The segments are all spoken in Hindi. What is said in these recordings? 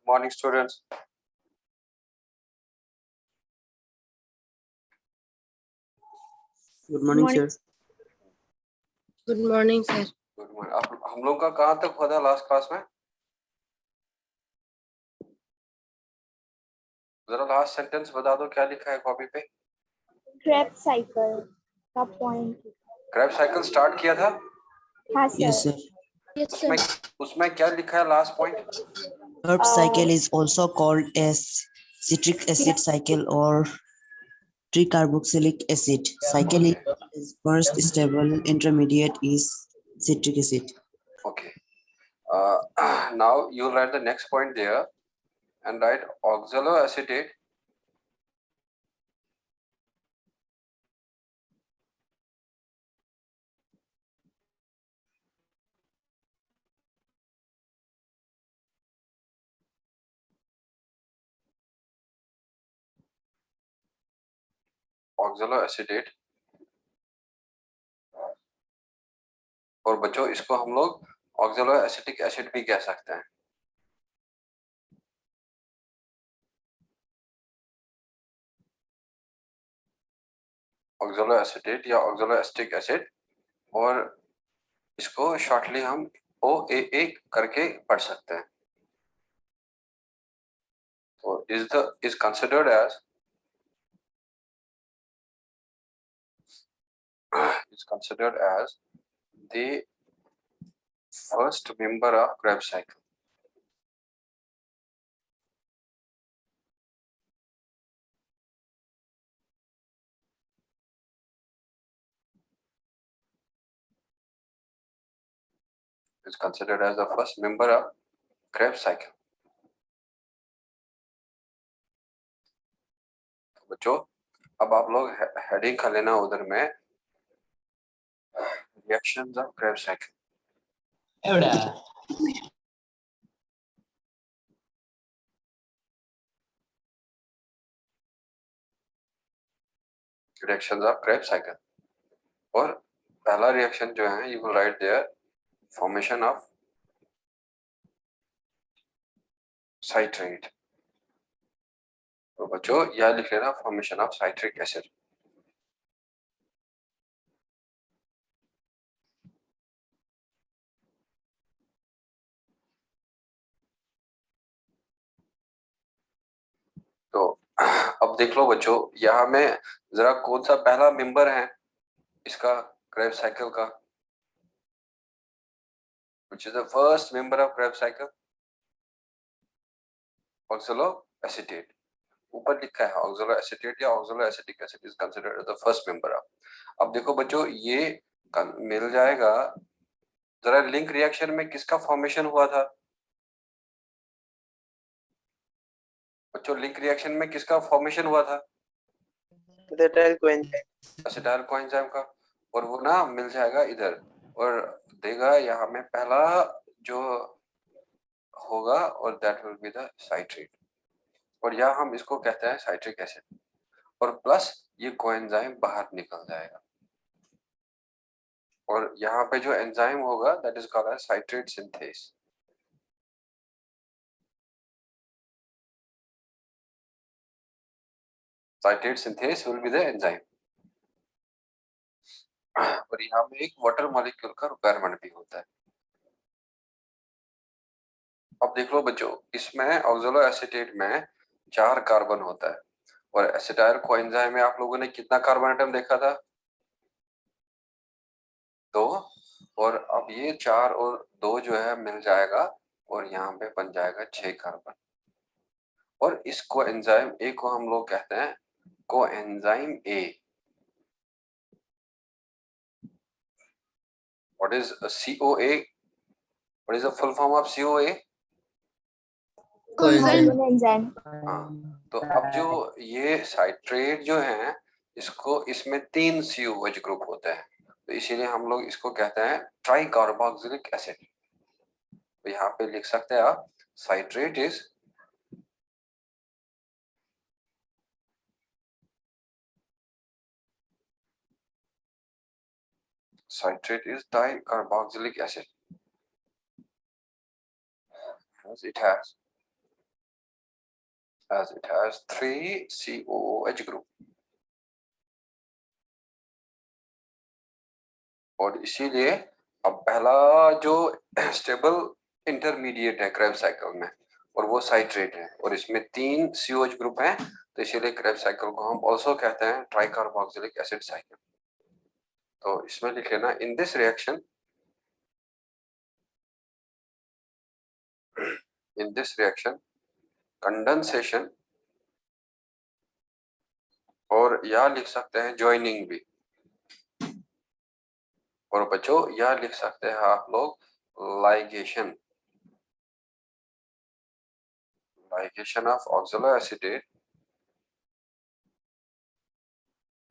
Morning, students. Good morning sir. Good morning sir. Good morning. आप हम लोग का कहाँ तक हुआ था लास्ट क्लास में? जरा लास्ट सेंटेंस बता दो, क्या लिखा है कॉपी पे? क्रेब साइकिल का पॉइंट। क्रेब साइकिल स्टार्ट किया था? हाँ यस सर। सर। उसमें क्या लिखा है last point? Krebs cycle is also called as citric acid cycle or tricarboxylic acid cycle. Is first stable intermediate is citric acid. Okay. Now you write the next point there and write oxaloacetate और बच्चों इसको हम लोग ऑक्सैलोएसिटिक एसिड भी कह सकते हैं। ऑक्सैलोएसिटेट या ऑक्सैलोएसिटिक एसिड, और इसको शॉर्टली हम OAA करके पढ़ सकते हैं। तो is considered as the first member of Krebs cycle. Is considered as the first member of Krebs cycle. बच्चों अब आप लोग हेडिंग कर लेना उधर में, reactions of Krebs cycle. Reactions of Krebs cycle. और पहला रिएक्शन जो है, you will write there formation of citrate. तो बच्चों यह लिख लेना formation of citric acid. तो अब देख लो बच्चों, यहाँ में जरा कौन सा पहला मेंबर है इसका Krebs cycle का? Which is the first member of Krebs cycle? Oxaloacetate. ऊपर लिखा है oxaloacetate या oxaloacetic acid is considered as the first member of. अब देखो बच्चों ये मिल जाएगा, जरा लिंक रिएक्शन में किसका फॉर्मेशन हुआ था बच्चों? लिंक रिएक्शन में किसका फॉर्मेशन हुआ था? Acetyl coenzyme. एसिटाइल कोएंजाइम का। और वो ना मिल जाएगा इधर और देगा यहाँ में पहला जो होगा, और that will be the citrate, और यहाँ हम इसको कहते हैं साइट्रिक एसिड, और प्लस ये कोएंजाइम बाहर निकल जाएगा, और यहाँ पे जो एंजाइम होगा that is called as citrate synthase. Citrate synthase will be the enzyme. और यहाँ में एक वाटर मॉलिक्यूल का रिक्वायरमेंट भी होता है. अब देख लो बच्चों, इसमें ऑक्सैलोएसिटेट में 4 कार्बन होता है, और एसिटाइल कोएंजाइम में आप लोगों ने कितना कार्बन एटम देखा था? 2. और अब ये 4 और 2 जो है मिल जाएगा, और यहाँ पे बन जाएगा 6 कार्बन. और इस कोएंजाइम ए को हम लोग कहते हैं coenzyme A. What is COA? What is the full form of COA? Coenzyme enzyme. हाँ, तो अब जो ये साइट्रेट जो है, इसको इसमें 3 COH ग्रुप होते हैं, तो इसीलिए हम लोग इसको कहते हैं ट्राइकार्बोक्सिलिक एसिड. तो यहाँ पे लिख सकते हैं आप citrate is tricarboxylic acid, as it has as it has 3 COOH group. और इसीलिए अब पहला जो स्टेबल इंटरमीडिएट है क्रेब्स साइकिल में और वो साइट्रेट है और इसमें 3 COH ग्रुप हैं, तो इसीलिए क्रेब्स साइकिल को हम ऑल्सो कहते हैं ट्राइकार्बोक्सिलिक एसिड साइकिल। तो इसमें लिख लेना इन दिस रिएक्शन कंडेंसेशन, और या लिख सकते हैं ज्वाइनिंग भी, और बच्चों या लिख सकते हैं आप लोग ligation of oxaloacetate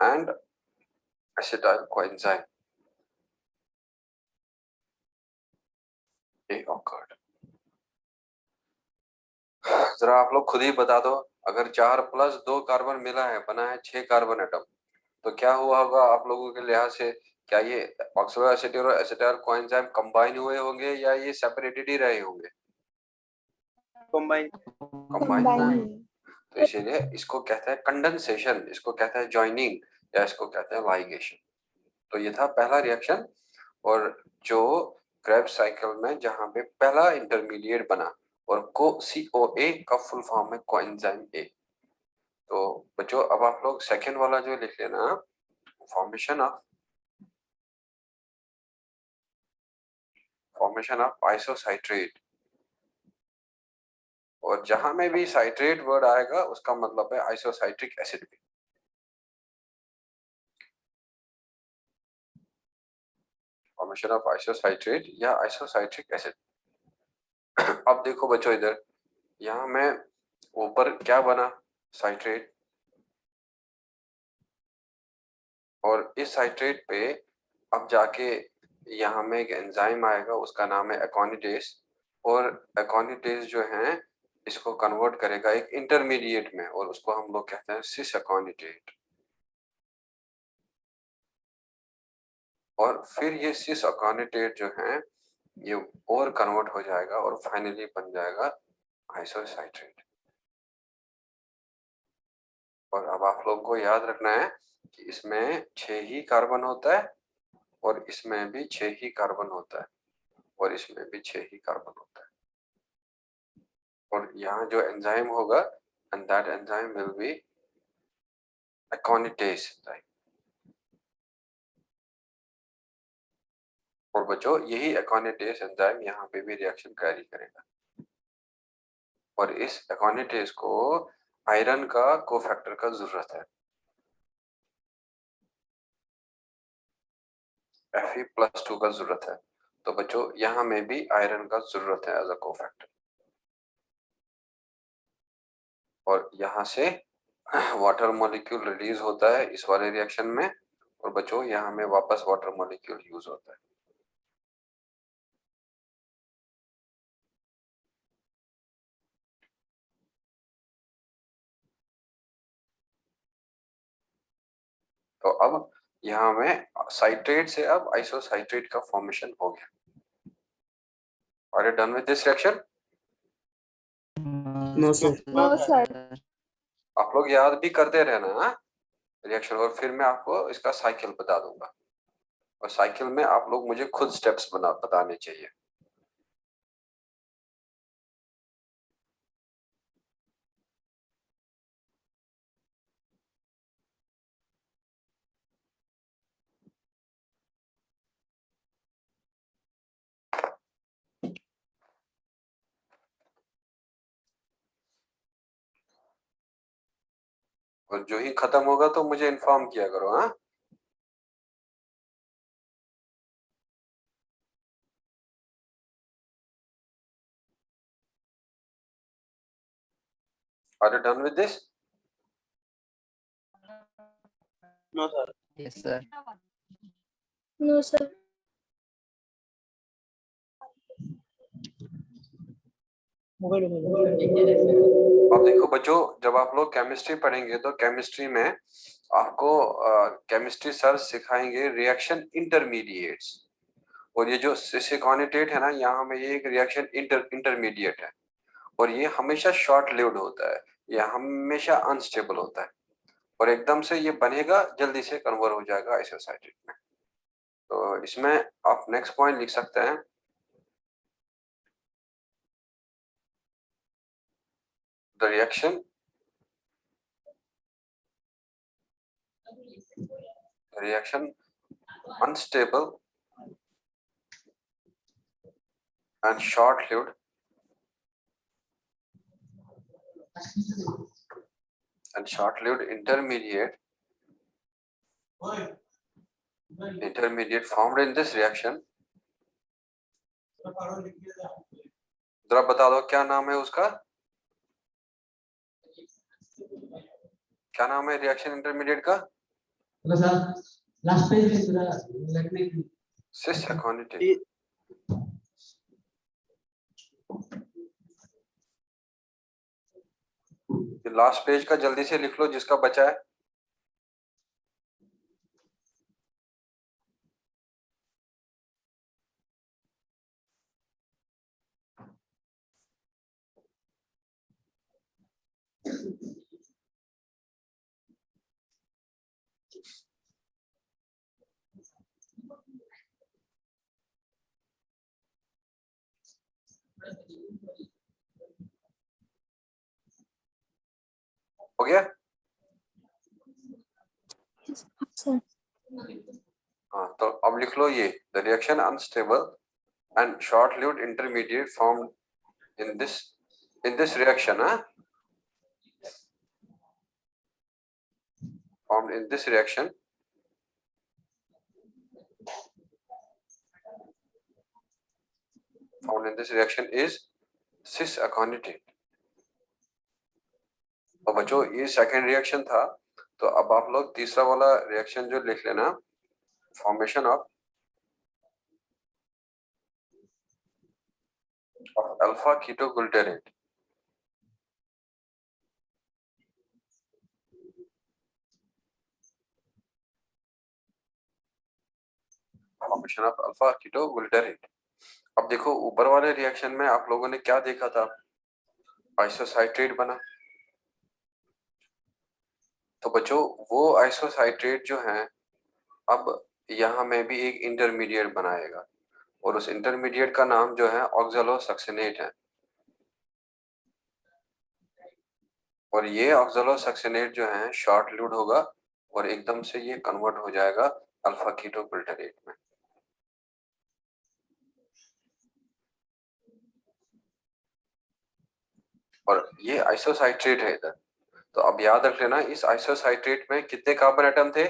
and acetyl coenzyme A occurred। जरा आप लोग खुद ही बता दो, अगर 4 + 2 कार्बन मिला है, बना है 6 कार्बन एटम, तो क्या हुआ होगा आप लोगों के लिहाज से? क्या ये ऑक्सोएसिटेट और एसिटाइल कोएंजाइम कंबाइन हुए होंगे या ये सेपरेटेड ही रहे होंगे? Combine. Combine. तो इसीलिए इसको कहते हैं कंडेंसेशन, इसको कहते हैं जॉइनिंग, या इसको कहते हैं लाइगेशन। तो ये था पहला रिएक्शन, और जो क्रेब्स साइकिल में जहां पे पहला इंटरमीडिएट बना और COA का फुल फॉर्म है कोएंजाइम A। तो बच्चों अब आप लोग सेकेंड वाला जो लिख लेना, फॉर्मेशन ऑफ आइसोसाइट्रेट, और जहां में भी साइट्रेट वर्ड आएगा उसका मतलब है आइसोसाइट्रिक एसिड भी। फॉर्मेशन ऑफ आइसोसाइट्रेट या आइसोसाइट्रिक एसिड। अब देखो बच्चों इधर, यहाँ में ऊपर क्या बना? साइट्रेट, और इस साइट्रेट पे अब जाके यहाँ में एक एंजाइम आएगा, उसका नाम है एकोनिडेस, और एकोनिडेस जो है इसको कन्वर्ट करेगा एक इंटरमीडिएट में, और उसको हम लोग कहते हैं सिस एकोनिडेट। और फिर ये सिस एकोनिडेट जो है ये और कन्वर्ट हो जाएगा और फाइनली बन जाएगा आइसोसाइट्रेट। और अब आप लोगों को याद रखना है कि इसमें 6 ही कार्बन होता है, और इसमें भी 6 ही कार्बन होता है, और इसमें भी 6 ही कार्बन होता है। और यहाँ जो एंजाइम होगा, and that enzyme will be aconitase enzyme। और बच्चों यही एकोनिडेस एंजाइम यहाँ पे भी रिएक्शन कैरी करेगा, और इस एकोनिडेस को आयरन का कोफैक्टर का जरूरत है, Fe+2 का जरूरत है। तो बच्चों यहाँ में भी आयरन का जरूरत है एज अ कोफैक्टर, और यहाँ से वाटर मॉलिक्यूल रिलीज होता है इस वाले रिएक्शन में, और बच्चों यहाँ में वापस वाटर मॉलिक्यूल यूज होता है। तो अब यहाँ में साइट्रेट से अब आइसोसाइट्रेट का फॉर्मेशन हो गया। Are you done with this reaction? No, sir. No, sir. आप लोग याद भी करते रहना रिएक्शन, और फिर मैं आपको इसका साइकिल बता दूंगा, और साइकिल में आप लोग मुझे खुद स्टेप्स बताने चाहिए। और जो ही खत्म होगा तो मुझे इन्फॉर्म किया करो। हाँ, Are you done with this? No, sir. Yes, sir. No, sir. अब देखो बच्चों, जब आप लोग केमिस्ट्री पढ़ेंगे तो केमिस्ट्री में आपको केमिस्ट्री सर सिखाएंगे रिएक्शन इंटरमीडिएट्स, और ये जो सिसिकोनिटेट है ना, यहाँ में ये एक रिएक्शन इंटरमीडिएट है, और ये हमेशा शॉर्ट लिव्ड होता है। ये हमेशा अनस्टेबल होता है और एकदम से ये बनेगा, जल्दी से कन्वर्ट हो जाएगा आइसोसाइट्रेट में। तो इसमें आप नेक्स्ट पॉइंट लिख सकते हैं, the reaction unstable and short-lived intermediate formed in this reaction. जरा बता दो क्या नाम है उसका, क्या नाम है रिएक्शन इंटरमीडिएट का? लास्ट पेज में लगने की सिस अकॉर्डिंग। लास्ट पेज का जल्दी से लिख लो जिसका बचा है। हो गया? sir. हाँ, तो अब लिख लो ये, the reaction unstable and short-lived intermediate formed in this reaction, formed in this reaction is cis aconitine। और बच्चों ये सेकेंड रिएक्शन था, तो अब आप लोग तीसरा वाला रिएक्शन जो लिख लेना, formation of alpha ketoglutarate. Formation of alpha ketoglutarate. अब देखो ऊपर वाले रिएक्शन में आप लोगों ने क्या देखा था, आइसोसाइट्रेट बना। तो बच्चों वो आइसोसाइट्रेट जो है अब यहाँ में भी एक इंटरमीडिएट बनाएगा और उस इंटरमीडिएट का नाम जो है ऑक्सैलोसक्सिनेट है। और ये ऑक्सैलोसक्सिनेट जो है शॉर्ट लिव्ड होगा और एकदम से ये कन्वर्ट हो जाएगा अल्फा कीटोग्लूटारेट में। और ये आइसोसाइट्रेट है इधर। तो अब याद रख लेना, इस आइसोसाइट्रेट में कितने कार्बन एटम थे?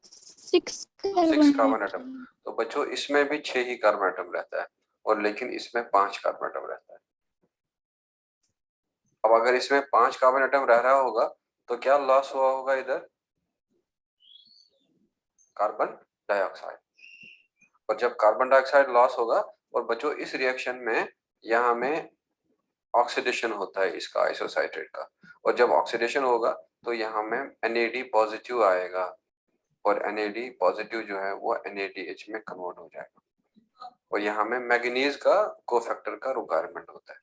6 6 कार्बन एटम। तो बच्चों इसमें भी 6 ही कार्बन एटम रहता है और लेकिन इसमें 5 कार्बन एटम रहता है। अब अगर इसमें 5 कार्बन एटम रह रहा होगा तो क्या लॉस हुआ होगा इधर? Carbon dioxide. और जब कार्बन डाइऑक्साइड लॉस होगा, और बच्चों इस रिएक्शन में यहाँ में ऑक्सीडेशन होता है इसका आइसोसाइट्रेट का, और जब ऑक्सीडेशन होगा तो यहाँ में NAD पॉजिटिव आएगा और NAD पॉजिटिव जो है वो NADH में कन्वर्ट हो जाएगा और यहाँ में मैग्नीज का कोफैक्टर का रिक्वायरमेंट होता है।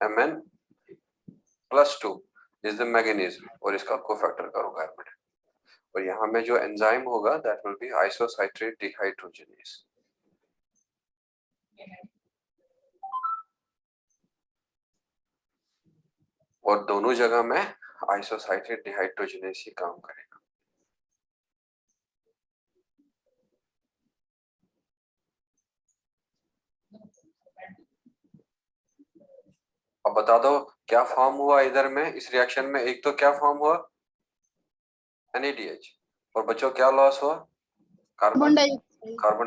Mn+2 इज द मैग्नीज और इसका कोफैक्टर का रिक्वायरमेंट है। और यहाँ में जो एंजाइम होगा दैट विल बी आइसोसाइट्रेट डिहाइड्रोजिनेज। और दोनों जगह में आइसोसाइट्रेट डिहाइड्रोजिनेज ही काम करेगा। अब बता दो क्या फॉर्म हुआ इधर में इस रिएक्शन में? एक तो क्या फॉर्म हुआ? NADH। और बच्चों क्या लॉस हुआ? कार्बन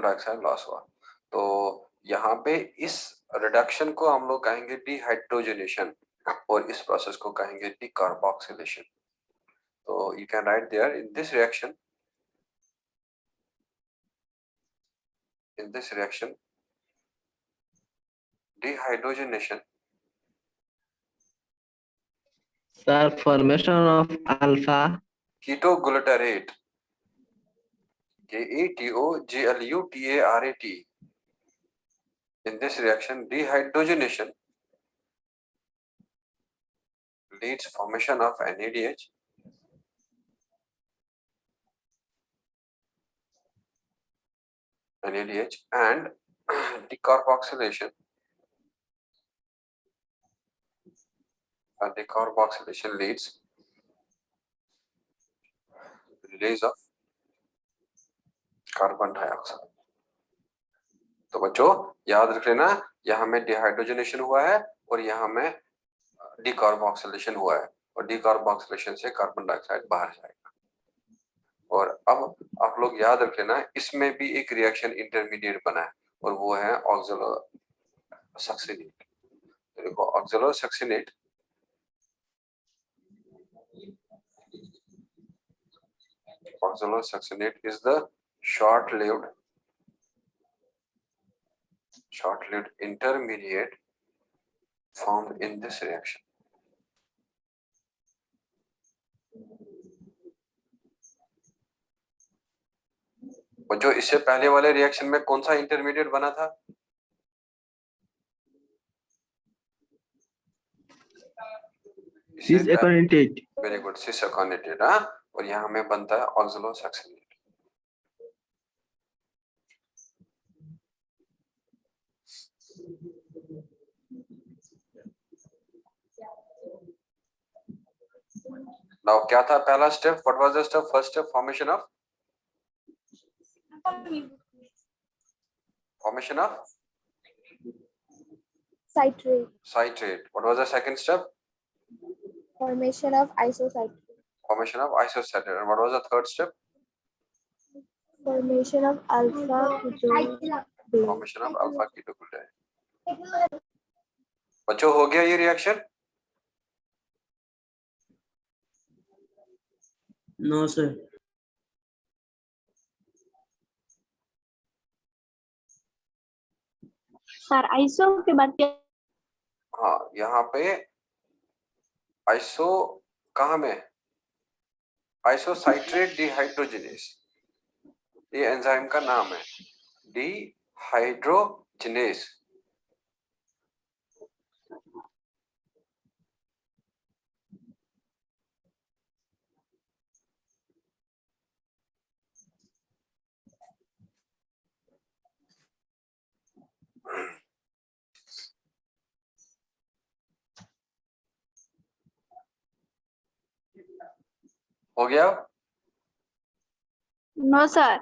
डाइऑक्साइड लॉस हुआ। तो यहाँ पे इस रिडक्शन को हम लोग कहेंगे डिहाइड्रोजनेशन और इस प्रोसेस को कहेंगे डिकार्बोक्सिलेशन। तो you can write there in this reaction dehydrogenation Sir, formation of alpha ketoglutarate KETOGLUTARAT In this reaction, dehydrogenation leads formation of NADH and decarboxylation. Decarboxylation leads release of carbon dioxide. तो बच्चों याद रख लेना, यहाँ में डिहाइड्रोजनेशन हुआ है और यहाँ में डिकार्बोक्सिलेशन हुआ है, और डिकार्बोक्सिलेशन से कार्बन डाइऑक्साइड बाहर जाएगा। और अब आप लोग याद रख लेना, इसमें भी एक रिएक्शन इंटरमीडिएट बना है और वो है ऑक्सलोसक्सिनेट। तो देखो ऑक्सलोसक्सिनेट is the short-lived intermediate formed in this reaction. और जो इससे पहले वाले रिएक्शन में कौन सा इंटरमीडिएट बना था? cis aconitate. वेरी गुड, सिस अकॉनिटेट। हाँ, और यहाँ में बनता है ऑक्सलोसक्सिनेट। नाउ क्या था पहला step? What was the step? First step, formation of Citrate. citrate. What was the second step? Formation of isocitrate. Formation of isocitrate. And what was the third step? Formation of alpha ketoglutarate. Formation of alpha ketoglutarate. बच्चों हो गया ये reaction? No, sir. Sir iso के बाद क्या? हाँ, यहाँ पे आइसो कहाँ में? आइसोसाइट्रेट डिहाइड्रोजिनेस, ये एंजाइम का नाम है, डिहाइड्रोजिनेस। हो गया? No sir.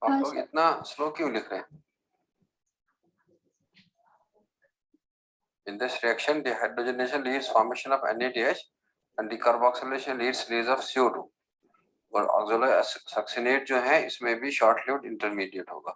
आप लोग इतना स्लो क्यों लिख रहे हैं? In this reaction, dehydrogenation leads formation of NADH and decarboxylation leads release of CO2. और ऑक्सलोसक्सिनेट जो है इसमें भी शॉर्ट लिव्ड इंटरमीडिएट होगा।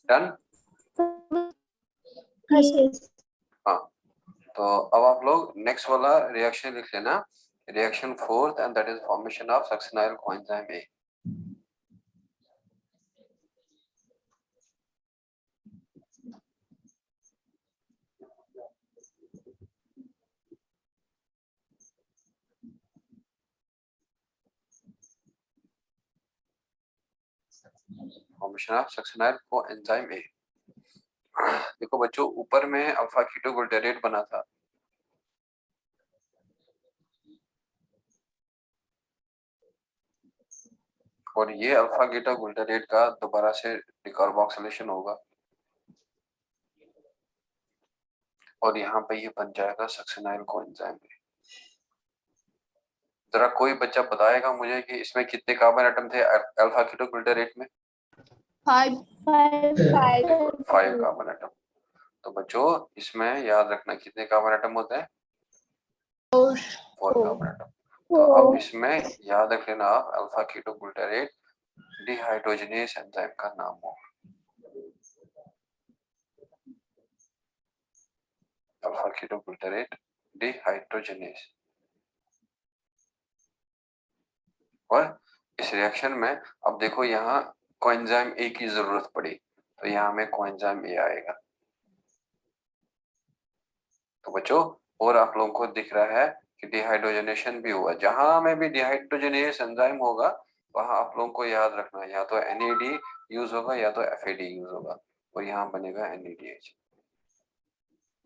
डन? हाँ, तो अब आप लोग नेक्स्ट वाला रिएक्शन लिख लेना, reaction fourth, and that is formation of succinyl coenzyme A. Formation of succinyl coenzyme A. देखो बच्चों, ऊपर में अल्फा कीटोग्लूटारेट बना था, और ये अल्फा कीटोग्लूटारेट का दोबारा से डिकार्बोक्सिलेशन होगा और यहाँ पे ये बन जाएगा सक्सिनाइल कोएंजाइम ए। जरा कोई बच्चा बताएगा मुझे कि इसमें कितने कार्बन एटम थे अल्फा कीटोग्लूटारेट में? 5 कार्बन एटम। तो बच्चों इसमें याद रखना कितने कार्बन एटम होते हैं? 4 कार्बन एटम। तो अब इसमें याद रख लेना आप, अल्फा कीटोग्लूटारेट डिहाइड्रोजिनेस एंजाइम का नाम हो। Alpha ketoglutarate dehydrogenase. और इस रिएक्शन में अब देखो यहाँ कोएंजाइम ए की जरूरत पड़ी, तो यहाँ में कोएंजाइम ए आएगा। तो बच्चों, और आप लोगों को दिख रहा है कि डिहाइड्रोजनेशन भी हुआ। जहां में भी डिहाइड्रोजनेस एंजाइम होगा वहां आप लोगों को याद रखना, या तो NAD यूज होगा या तो FAD यूज होगा, और यहाँ बनेगा NADH।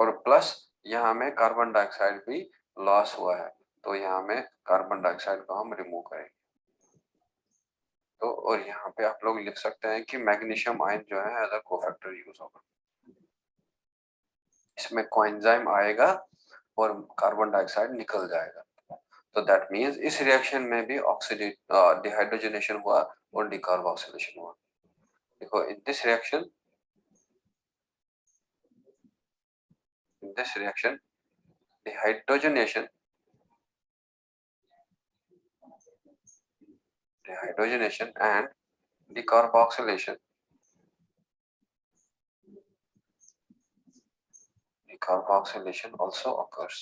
और प्लस यहाँ में कार्बन डाइऑक्साइड भी लॉस हुआ है, तो यहाँ में कार्बन डाइऑक्साइड को हम रिमूव करेंगे। तो और यहाँ पे आप लोग लिख सकते हैं कि मैग्नीशियम आयन जो है एज अ कोफैक्टर यूज होगा। इसमें कोएंजाइम आएगा और कार्बन डाइऑक्साइड निकल जाएगा। तो दैट मींस इस रिएक्शन में भी ऑक्सीडेट डिहाइड्रोजनेशन हुआ और डिकार्बोक्सिलेशन हुआ। देखो इन this reaction dehydrogenation and decarboxylation also occurs.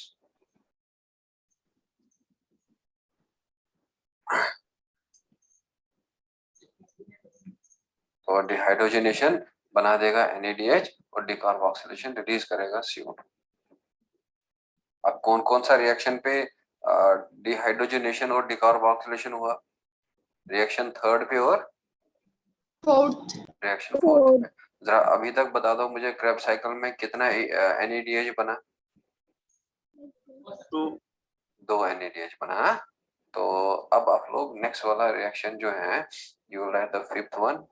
तो डिहाइड्रोजनेशन बना देगा NADH और डिकार्बोक्सिलेशन रिलीज करेगा CO2। अब कौन कौन सा रिएक्शन पे डिहाइड्रोजनेशन और डिकार्बोक्सिलेशन हुआ? रिएक्शन थर्ड पे और रिएक्शन फोर्थ पे। जरा अभी तक बता दो मुझे, क्रेब्स साइकिल में कितना NADH बना? 2 NADH बना। तो अब आप लोग नेक्स्ट वाला रिएक्शन जो है, you will write the fifth one,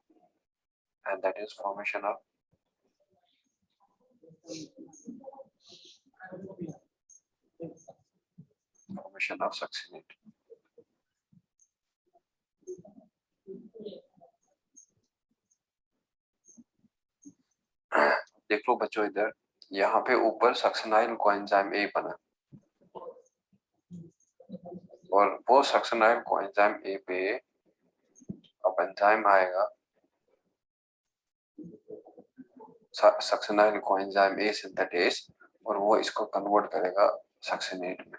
and that is formation of succinate। देख लो बच्चों इधर, यहाँ पे ऊपर सक्सिनाइल कोएंजाइम ए बना, और वो सक्सिनाइल कोएंजाइम ए पे अब एंजाइम आएगा सक्सिनाइल कोएंजाइम ए सिंथेटेस, और वो इसको कन्वर्ट करेगा सक्सिनेट में।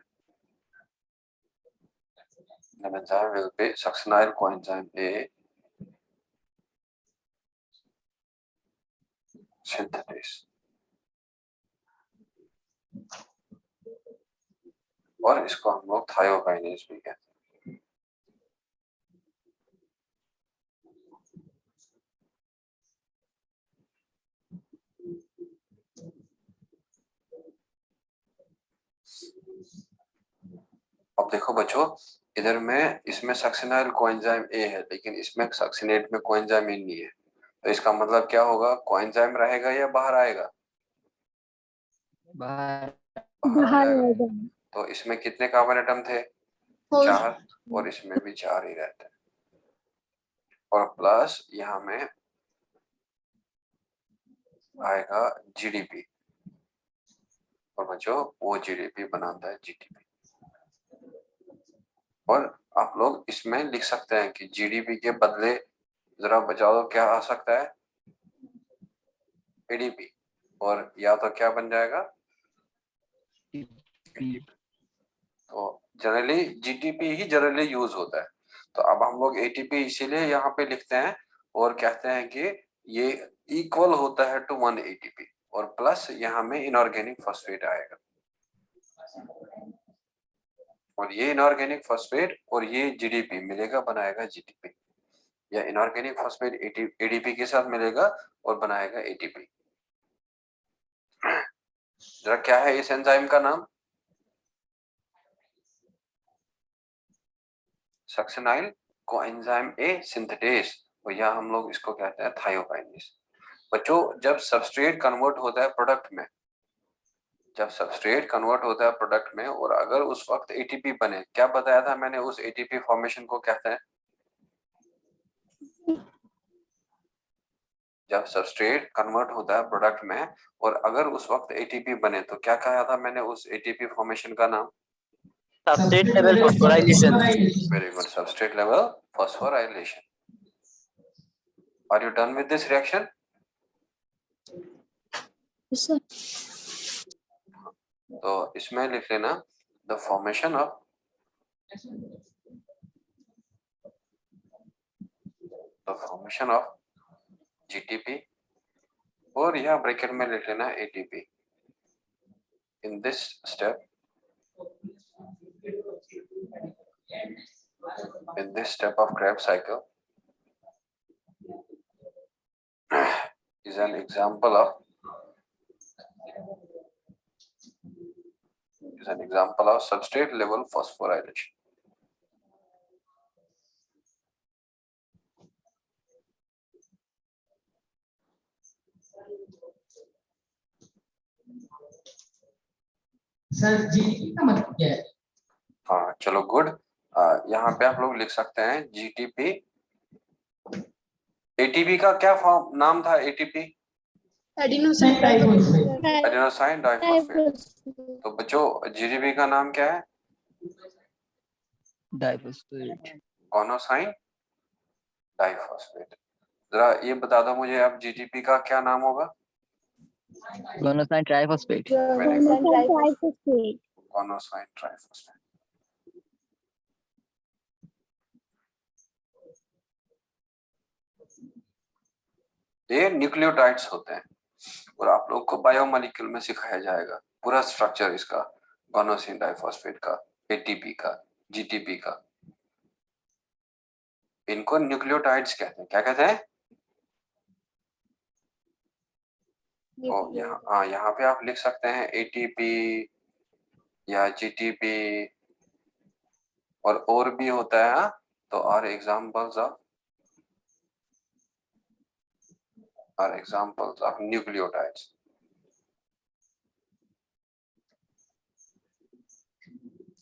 The enzyme will be succinyl coenzyme A synthetase, और इसको हम लोग थायोकाइनेज भी कहते हैं। अब देखो बच्चों, इधर में इसमें सक्सिनाइल कोएंजाइम ए है, लेकिन इसमें सक्सिनेट में कोएंजाइम ए नहीं है। तो इसका मतलब क्या होगा? कोएंजाइम रहेगा या बाहर आएगा? बाहर आएगा। तो इसमें कितने कार्बन एटम थे? 4, और इसमें भी 4 ही रहते हैं। और प्लस यहाँ में आएगा GDP, और बच्चों वो GDP बनाता है GDP। और आप लोग इसमें लिख सकते हैं कि GDP के बदले जरा बचा दो, क्या आ सकता है? ADP, और या तो क्या बन जाएगा? तो जनरली GDP ही जनरली यूज होता है। तो अब हम लोग ATP इसीलिए यहाँ पे लिखते हैं और कहते हैं कि ये इक्वल होता है टू 1 ATP, और प्लस यहाँ में इनऑर्गेनिक फॉस्फेट आएगा, और ये इनऑर्गेनिक फॉस्फेट और ये GDP मिलेगा बनाएगा GDP, या इनऑर्गेनिक फॉस्फेट ADP के साथ मिलेगा और बनाएगा ATP। जरा क्या है इस एंजाइम का नाम? सक्सिनाइल कोएंजाइम ए सिंथेटेस, और यहाँ हम लोग इसको कहते हैं थायोकाइनेज। बच्चों, जब सबस्ट्रेट कन्वर्ट होता है प्रोडक्ट में, और अगर उस वक्त ATP बने, क्या बताया था मैंने? उस ATP फॉर्मेशन को कहते हैं, जब सबस्ट्रेट कन्वर्ट होता है प्रोडक्ट में और अगर उस वक्त ATP बने, तो क्या कहा था मैंने उस ATP फॉर्मेशन का नाम? Substrate level phosphorylation. Very good, substrate level phosphorylation. Are you done with this reaction? तो इसमें लिख लेना the formation of the formation of GTP और यहाँ ब्रैकेट में लिख लेना ATP. In this step, of Krebs cycle is an example of substrate level phosphorylation. Sir GDP का मतलब क्या है? हाँ चलो गुड. यहाँ पे आप लोग लिख सकते हैं GTP. ATP का क्या फॉर्म नाम था? ATP adenosine adenosine diphosphate. तो बच्चों GTP का नाम क्या है? डाइफॉस्फेट. गोनोसाइन डाइफॉस्फेट. जरा ये बता दो मुझे अब GTP का क्या नाम होगा? गोनोसाइन ट्राइफॉस्फेट. गोनोसाइन ट्राइफॉस्फेट. ये न्यूक्लियोटाइड्स होते हैं और आप लोग को बायोमोलिक्यूल में सिखाया जाएगा पूरा स्ट्रक्चर इसका, गोनोसिन डाइफॉस्फेट का, ATP का, GTP का. इनको न्यूक्लियोटाइड्स कहते हैं. क्या कहते हैं? तो यहाँ पे आप लिख सकते हैं ATP या GTP और भी होता है. तो आर एग्जाम्पल्स ऑफ न्यूक्लियोटाइड्स.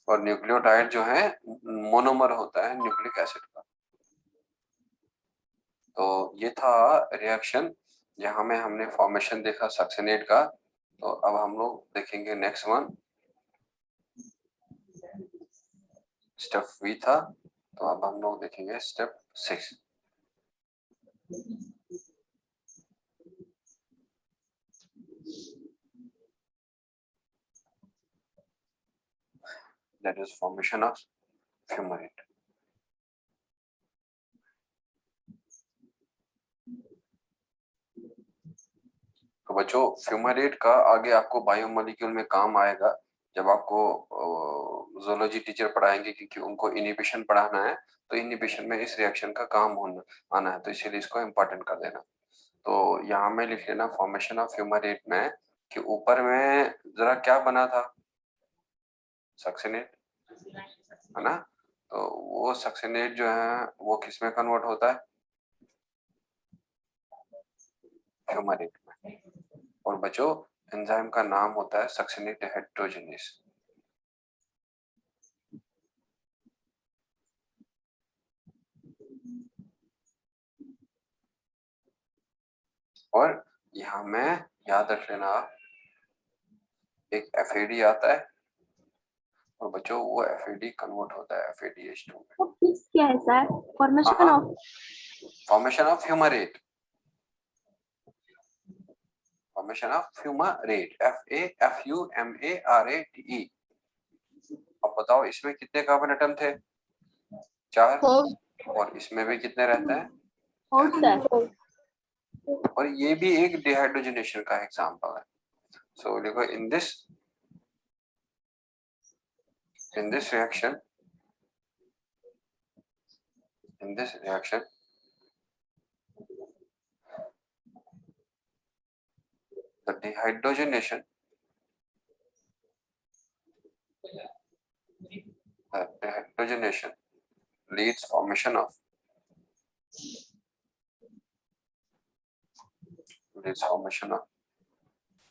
और न्यूक्लियोटाइड जो है मोनोमर होता है न्यूक्लिक एसिड का. तो ये था रिएक्शन जहां में हमने फॉर्मेशन देखा सक्सेनेट का. तो अब हम लोग देखेंगे नेक्स्ट वन, स्टेप V था. तो अब हम लोग देखेंगे step 6. That is formation of fumarate. तो बच्चों फ्यूमरेट का आगे आपको बायोमोलिक्यूल में काम आएगा जब आपको ज़ूलॉजी टीचर पढ़ाएंगे, क्योंकि उनको इनहिबिशन पढ़ाना है. तो इनहिबिशन में इस रिएक्शन का काम आना है, तो इसीलिए इसको इम्पोर्टेंट कर देना. तो यहाँ में लिख लेना फॉर्मेशन ऑफ फ्यूमरेट में कि ऊपर में जरा क्या बना था? सक्सेनेट है ना. तो वो सक्सेनेट जो है वो किस में कन्वर्ट होता है? फ्यूमरेट में. और बच्चों एंजाइम का नाम होता है सक्सेनेट डिहाइड्रोजिनेस. और यहाँ में याद रख लेना एक FAD आता है और बच्चों वो FAD कन्वर्ट होता है FADH2 में. तो फिक्स क्या है sir? Formation of fumarate. Formation of fumarate FAFUMARATE. अब बताओ इसमें कितने कार्बन एटम थे? 4. और इसमें भी कितने रहते हैं? और ये भी एक डिहाइड्रोजनेशन का एग्जांपल है. सो देखो इन this reaction the dehydrogenation leads formation of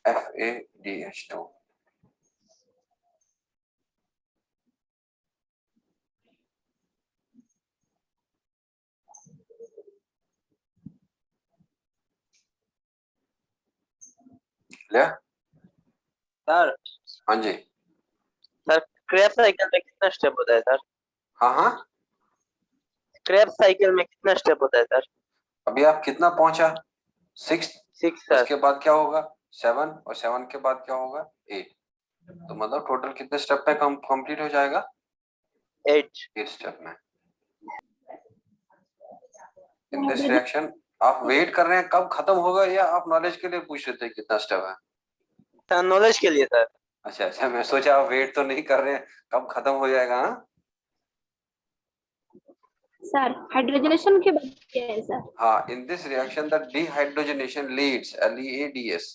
FADH2. Clear? Sir हाँ जी. सर क्रेब्स साइकिल में कितना स्टेप होता है सर? हाँ क्रेब्स साइकिल में कितना स्टेप होता है सर? अभी आप कितना पहुंचा? 6. 6 सर. उसके बाद क्या होगा? 7. और 7 के बाद क्या होगा? 8. तो मतलब टोटल कितने स्टेप पे कंप्लीट हो जाएगा? 8 स्टेप में. इन दिस रिएक्शन आप वेट कर रहे हैं कब खत्म होगा, या आप नॉलेज के लिए पूछ रहे थे कितना स्टेप है? नॉलेज के लिए सर। अच्छा अच्छा, मैं सोचा आप वेट तो नहीं कर रहे हैं कब खत्म हो जाएगा। हाँ सर हाइड्रोजनेशन के बाद क्या है सर? हाँ, in this reaction the dehydrogenation leads LEADS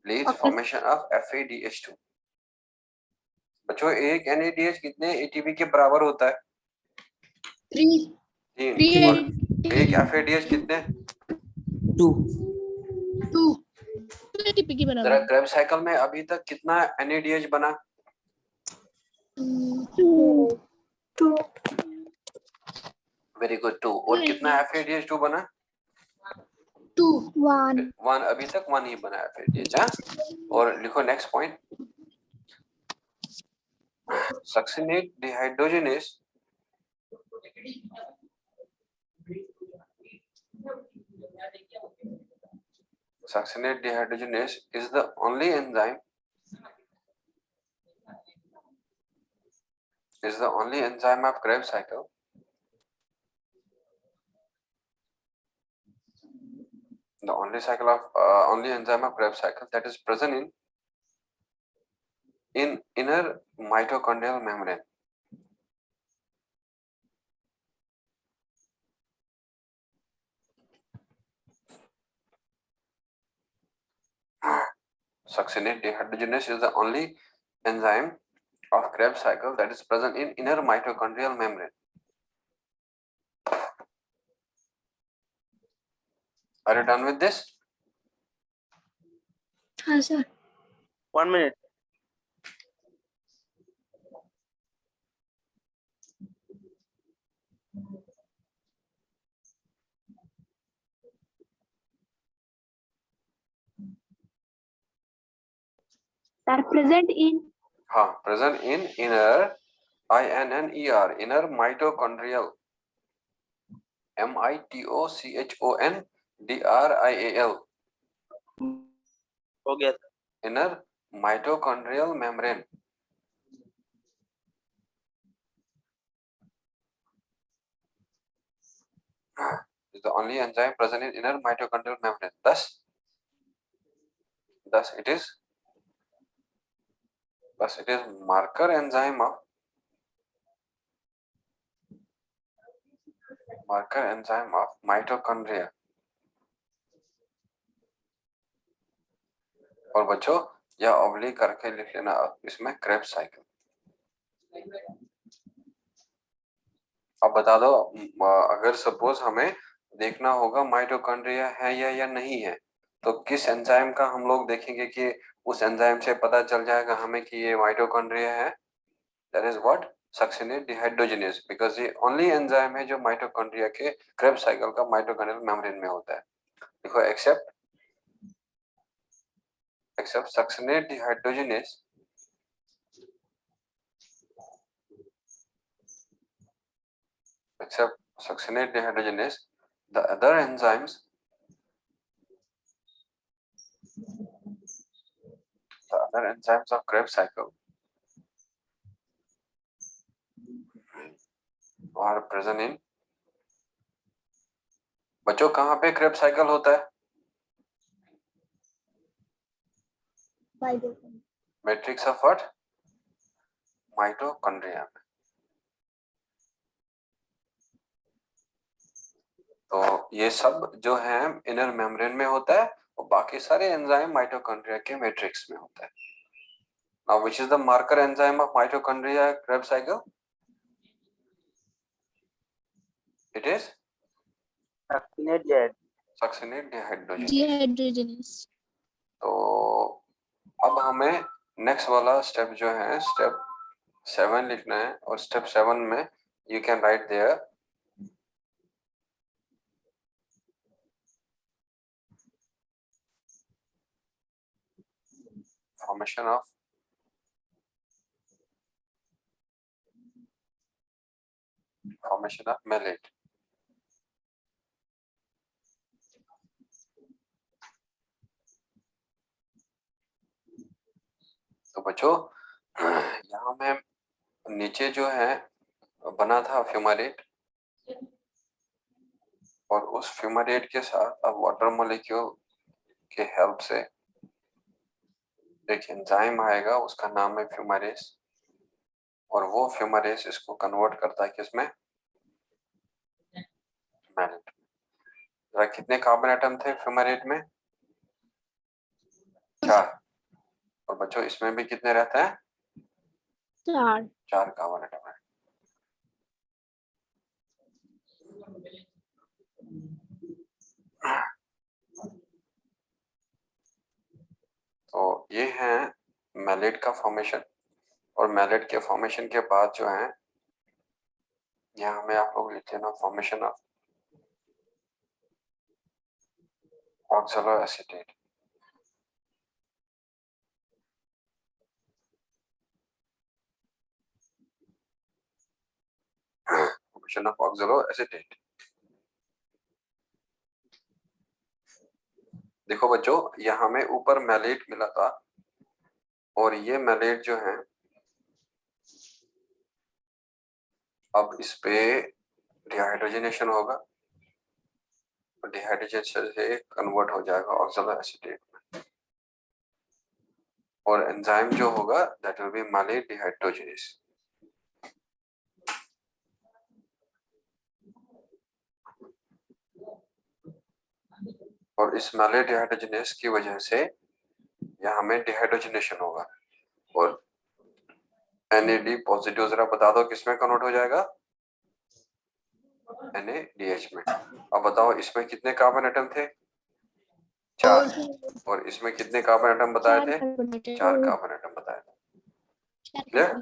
leads Okay. Formation of FADH2। बच्चों एक NADH कितने ATP के बराबर होता है? 3। और एक FADH कितने? 2. 2 ATP के जरा बराबर। क्रेब्स साइकिल में अभी तक कितना NADH बना? 2 वेरी गुड, 2। और कितना FADH2 बना? 2 1 1। अभी तक 1 ही बना FADH। हाँ, और लिखो next point, succinate dehydrogenase succinate dehydrogenase is the only enzyme of Krebs cycle only enzyme of Krebs cycle that is present in inner mitochondrial membrane. Succinate dehydrogenase is the only enzyme of Krebs cycle that is present in inner mitochondrial membrane. Are you done with this? हाँ sir. 1 minute। Sir present in. हाँ, present in inner INNER inner mitochondrial MITOCHONDRIAL हो गया sir. inner mitochondrial membrane. Is the only enzyme present in inner mitochondrial membrane. Thus it is marker enzyme of mitochondria. और बच्चों यह ऑब्लिक करके लिख लेना इसमें क्रेब्स साइकिल। अब बता दो, अगर सपोज हमें देखना होगा माइटोकॉन्ड्रिया है या नहीं है, तो किस एंजाइम का हम लोग देखेंगे कि उस एंजाइम से पता चल जाएगा हमें कि ये माइटोकॉन्ड्रिया है? That is what? Succinate dehydrogenase, because ये ओनली एंजाइम है जो माइटोकॉन्ड्रिया के क्रेब्स साइकिल का माइटोकॉन्ड्रियल मेम्ब्रेन में होता है। देखो, except succinate dehydrogenase the other enzymes of Krebs cycle are present in। बच्चों कहाँ पे क्रेब्स साइकिल होता है? Matrix of what? माइटोकॉन्ड्रिया में। तो ये सब जो है इनर मेम्ब्रेन में होता है और बाकी सारे एंजाइम माइटोकॉन्ड्रिया के मैट्रिक्स में होता है। Now which is the marker enzyme of mitochondria Krebs cycle? It is succinate dehydrogenase. तो अब हमें नेक्स्ट वाला स्टेप जो है स्टेप 7 लिखना है, और स्टेप 7 में you can write there formation of malate. तो बच्चों यहाँ में नीचे जो है बना था फ्यूमारेट, और उस फ्यूमारेट के साथ अब वाटर मॉलिक्यूल के हेल्प से एक एंजाइम आएगा, उसका नाम है फ्यूमारेस, और वो फ्यूमारेस इसको कन्वर्ट करता है किसमें, मैलेट। जरा कितने कार्बन एटम थे फ्यूमारेट में, 4। और बच्चों इसमें भी कितने रहते हैं, 4. 4 कार्बन एटम है। तो ये है मैलेट का फॉर्मेशन। और मैलेट के फॉर्मेशन के बाद जो है, यहाँ में आप लोग लिख लेना formation of oxaloacetate. Formation of oxaloacetate. देखो बच्चों, यहाँ में ऊपर मैलेट मिला था, और ये मैलेट जो है अब इस पे डिहाइड्रोजनेशन होगा, और डिहाइड्रोजनेशन से कन्वर्ट हो जाएगा ऑक्सैलोएसीटेट में, और एंजाइम जो होगा that will be malate dehydrogenase. और इस मैलेट डिहाइड्रोजनेस की वजह से यहाँ में डिहाइड्रोजनेशन होगा, और NAD पॉजिटिव जरा बता दो किसमें कन्वर्ट हो जाएगा, NADH में। अब बताओ इसमें कितने कार्बन एटम थे, 4। और इसमें कितने कार्बन एटम बताए थे, 4 कार्बन एटम बताए थे। क्लियर?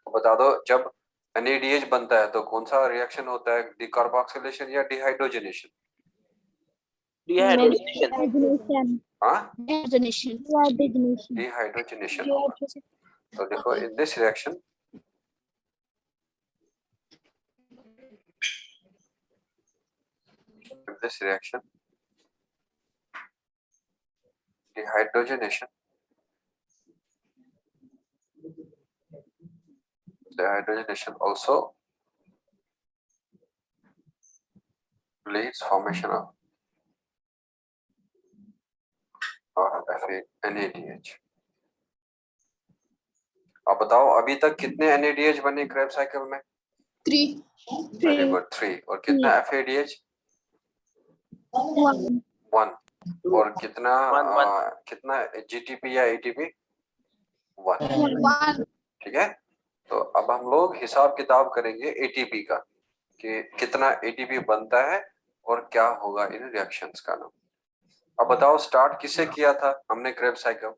बता दो जब NADH बनता है तो कौन सा रिएक्शन होता है, डिकार्बोक्सिलेशन या डिहाइड्रोजनेशन? डिहाइड्रोजनेशन। हाँ, Dehydrogenation. डिहाइड्रोजनेशन होगा। तो देखो इन this reaction, dehydrogenation also leads formation of NADH। अब बताओ अभी तक कितने NADH बने क्रेब साइकिल में, 3. Very good, 3। और कितना FADH, 1। और कितना कितना GTP या ATP, 1। ठीक है, तो अब हम लोग हिसाब किताब करेंगे ATP का, कि कितना ATP बनता है और क्या होगा इन रिएक्शंस का नाम। अब बताओ स्टार्ट किससे किया था हमने Kreb cycle,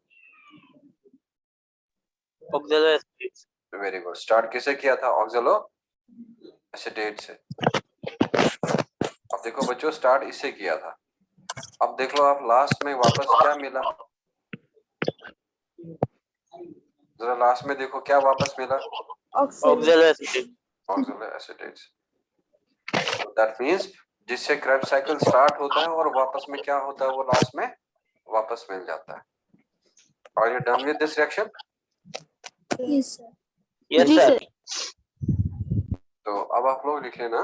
oxaloacetate. Very good, start किससे किया था, ऑक्सैलोएसीटेट से। अब देखो बच्चों स्टार्ट इससे किया था, अब देख लो आप लास्ट में वापस क्या मिला, जरा लास्ट में देखो क्या वापस मिला, ऑक्सैलोएसीटेट। ऑक्सैलोएसीटेट। दैट मींस जिससे क्रेब साइकिल स्टार्ट होता है और वापस में क्या होता है, वो लास्ट में वापस मिल जाता है। Are you done with this reaction? Yes, sir. Yes sir. तो अब आप लोग लिख लेना,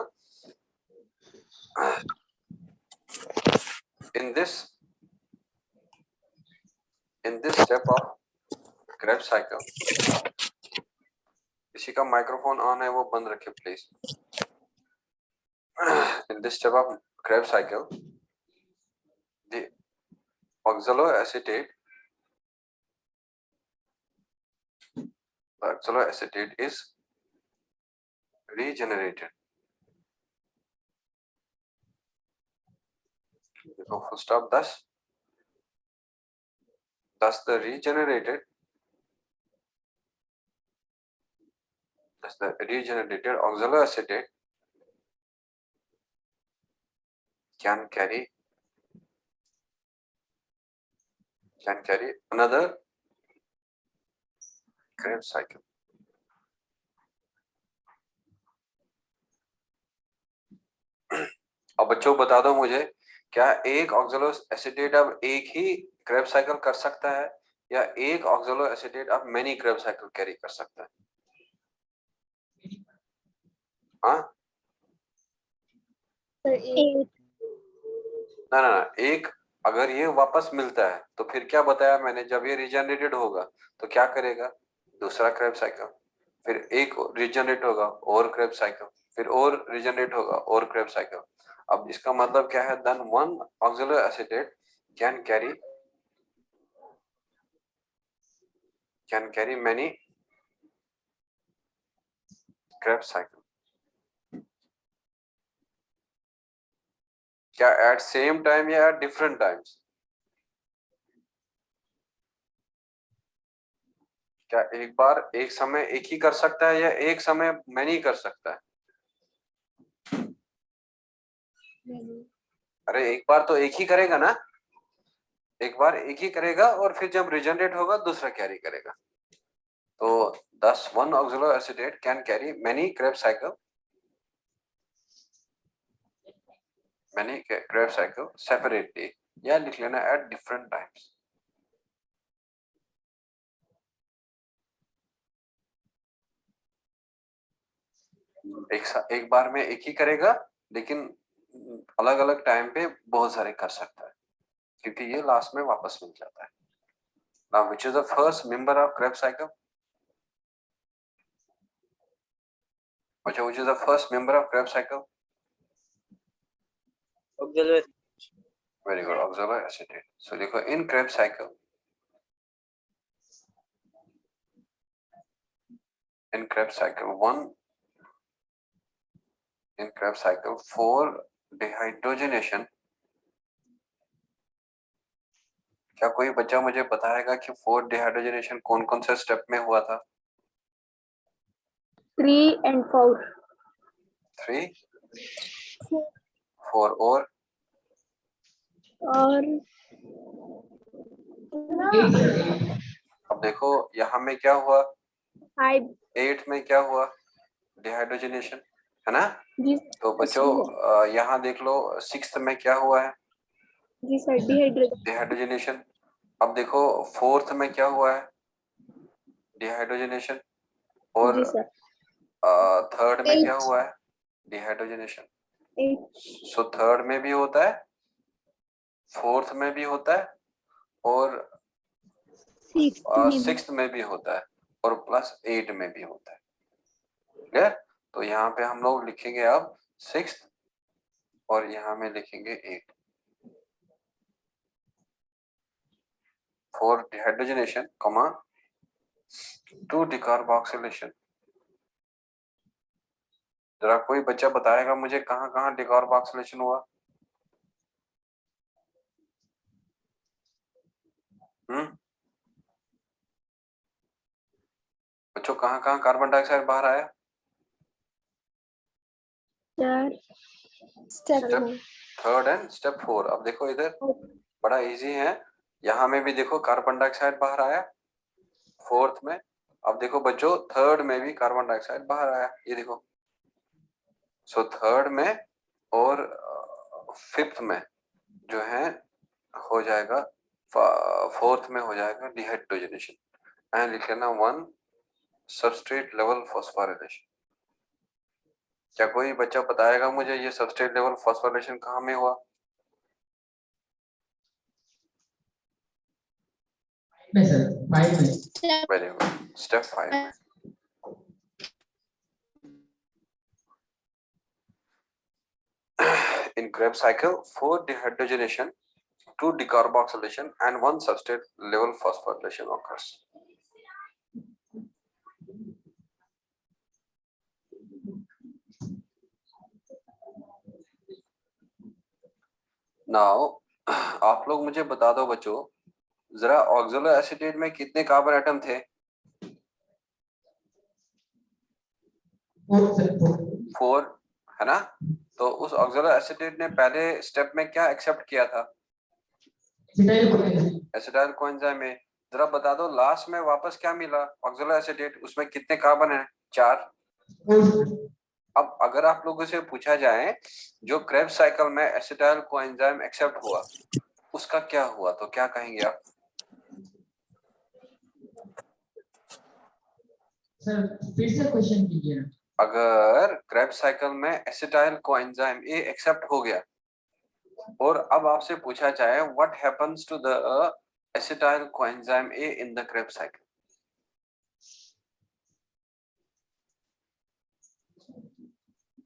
in this step of Krebs cycle, किसी का माइक्रोफोन ऑन है वो बंद रखे please. In this step of Krebs cycle, the oxaloacetate is regenerated। देखो full stop, thus the regenerated oxaloacetate can carry another Krebs cycle। अब बच्चों बता दो मुझे, क्या एक ऑक्सैलोएसीटेट अब एक ही क्रेब साइकिल कर सकता है, या एक ऑक्सैलोएसीटेट अब मेनी क्रेब साइकिल कैरी कर सकता है? हाँ, ना ना ना, एक अगर ये वापस मिलता है तो फिर क्या बताया मैंने, जब ये रिजनरेटेड होगा तो क्या करेगा, दूसरा क्रेब्स साइकिल, फिर एक रिजनरेट होगा और क्रेब्स साइकिल, फिर और रिजनरेट होगा और क्रेब्स साइकिल। अब इसका मतलब क्या है, then one oxaloacetate can carry many Krebs cycle. क्या एट सेम टाइम या एट डिफरेंट टाइम्स? क्या एक बार एक समय एक ही कर सकता है या एक समय मैनी कर सकता है? अरे एक बार तो एक ही करेगा ना, एक बार एक ही करेगा और फिर जब रिजनरेट होगा दूसरा कैरी करेगा। तो thus one auxiliary acetate can carry many Krebs cycle separately या लिख लेना at different times। एक बार में एक ही करेगा लेकिन अलग अलग टाइम पे बहुत सारे कर सकता है, क्योंकि ये लास्ट में वापस मिल जाता है। Now which is the first member of Krebs cycle? Which is the first member of Krebs cycle? Auxiliary. Very good, auxiliary acetate। So देखो in Krebs cycle, in Krebs cycle 4 dehydrogenation। क्या कोई बच्चा मुझे बताएगा कि 4 डिहाइड्रोजनेशन कौन कौन से स्टेप में हुआ था? 3 and 4. 3 4 और अब देखो यहाँ में क्या हुआ, 5. 8 में क्या हुआ, डिहाइड्रोजनेशन, है ना? जी तो बच्चों यहाँ देख लो 6th में क्या हुआ है, जी सर, डिहाइड्रोजनेशन। अब देखो 4th में क्या हुआ है, डिहाइड्रोजनेशन। और जी सर, 3rd में क्या हुआ है, डिहाइड्रोजनेशन। 8. सो 3rd में भी होता है, 4th में भी होता है और 6th में भी होता है और प्लस 8 में भी होता है। क्लियर? तो यहाँ पे हम लोग लिखेंगे अब 6th और यहाँ में लिखेंगे 8। 4 dehydrogenation, 2 decarboxylation। जरा कोई बच्चा बताएगा मुझे कहाँ कहाँ डिकार्बोक्सिलेशन हुआ? बच्चों कहाँ कहाँ कार्बन डाइऑक्साइड बाहर आया? Step 3rd and step 4। अब देखो इधर बड़ा इजी है, यहाँ में भी देखो कार्बन डाइऑक्साइड बाहर आया 4th में। अब देखो बच्चों 3rd में भी कार्बन डाइऑक्साइड बाहर आया, ये देखो। सो 3rd में और 5th में जो है हो जाएगा, 4th में हो जाएगा डिहाइड्रोजनेशन एंड लिख लेना 1 सबस्ट्रेट लेवल फॉस्फोराइलेशन। क्या कोई बच्चा बताएगा मुझे ये सबस्ट्रेट लेवल फॉस्फोराइलेशन कहाँ में हुआ? वेरी गुड, स्टेप 5 में। In Krebs cycle, 4 dehydrogenation, 2 decarboxylation and 1 substrate level phosphorylation occurs. Now, आप लोग मुझे बता दो बच्चों, जरा ऑक्सलो एसिटेट में कितने कार्बन एटम थे? 4, है ना? तो उस ऑक्सलो एसिटेट ने पहले स्टेप में क्या एक्सेप्ट किया था? एसिटाइल कोएंजाइम में। जरा बता दो लास्ट में वापस क्या मिला ऑक्सलो एसिटेट, उसमें कितने कार्बन है? 4। अब अगर आप लोगों से पूछा जाए जो क्रेब्स साइकिल में एसिटाइल कोएंजाइम एक्सेप्ट हुआ उसका क्या हुआ, तो क्या कहेंगे आप? सर फिर से क्वेश्चन कीजिए। अगर क्रेब्स साइकिल में एसिटाइल कोएंजाइम ए एक्सेप्ट हो गया और अब आपसे पूछा जाए what happens to the acetyl coenzyme A in the Krebs cycle.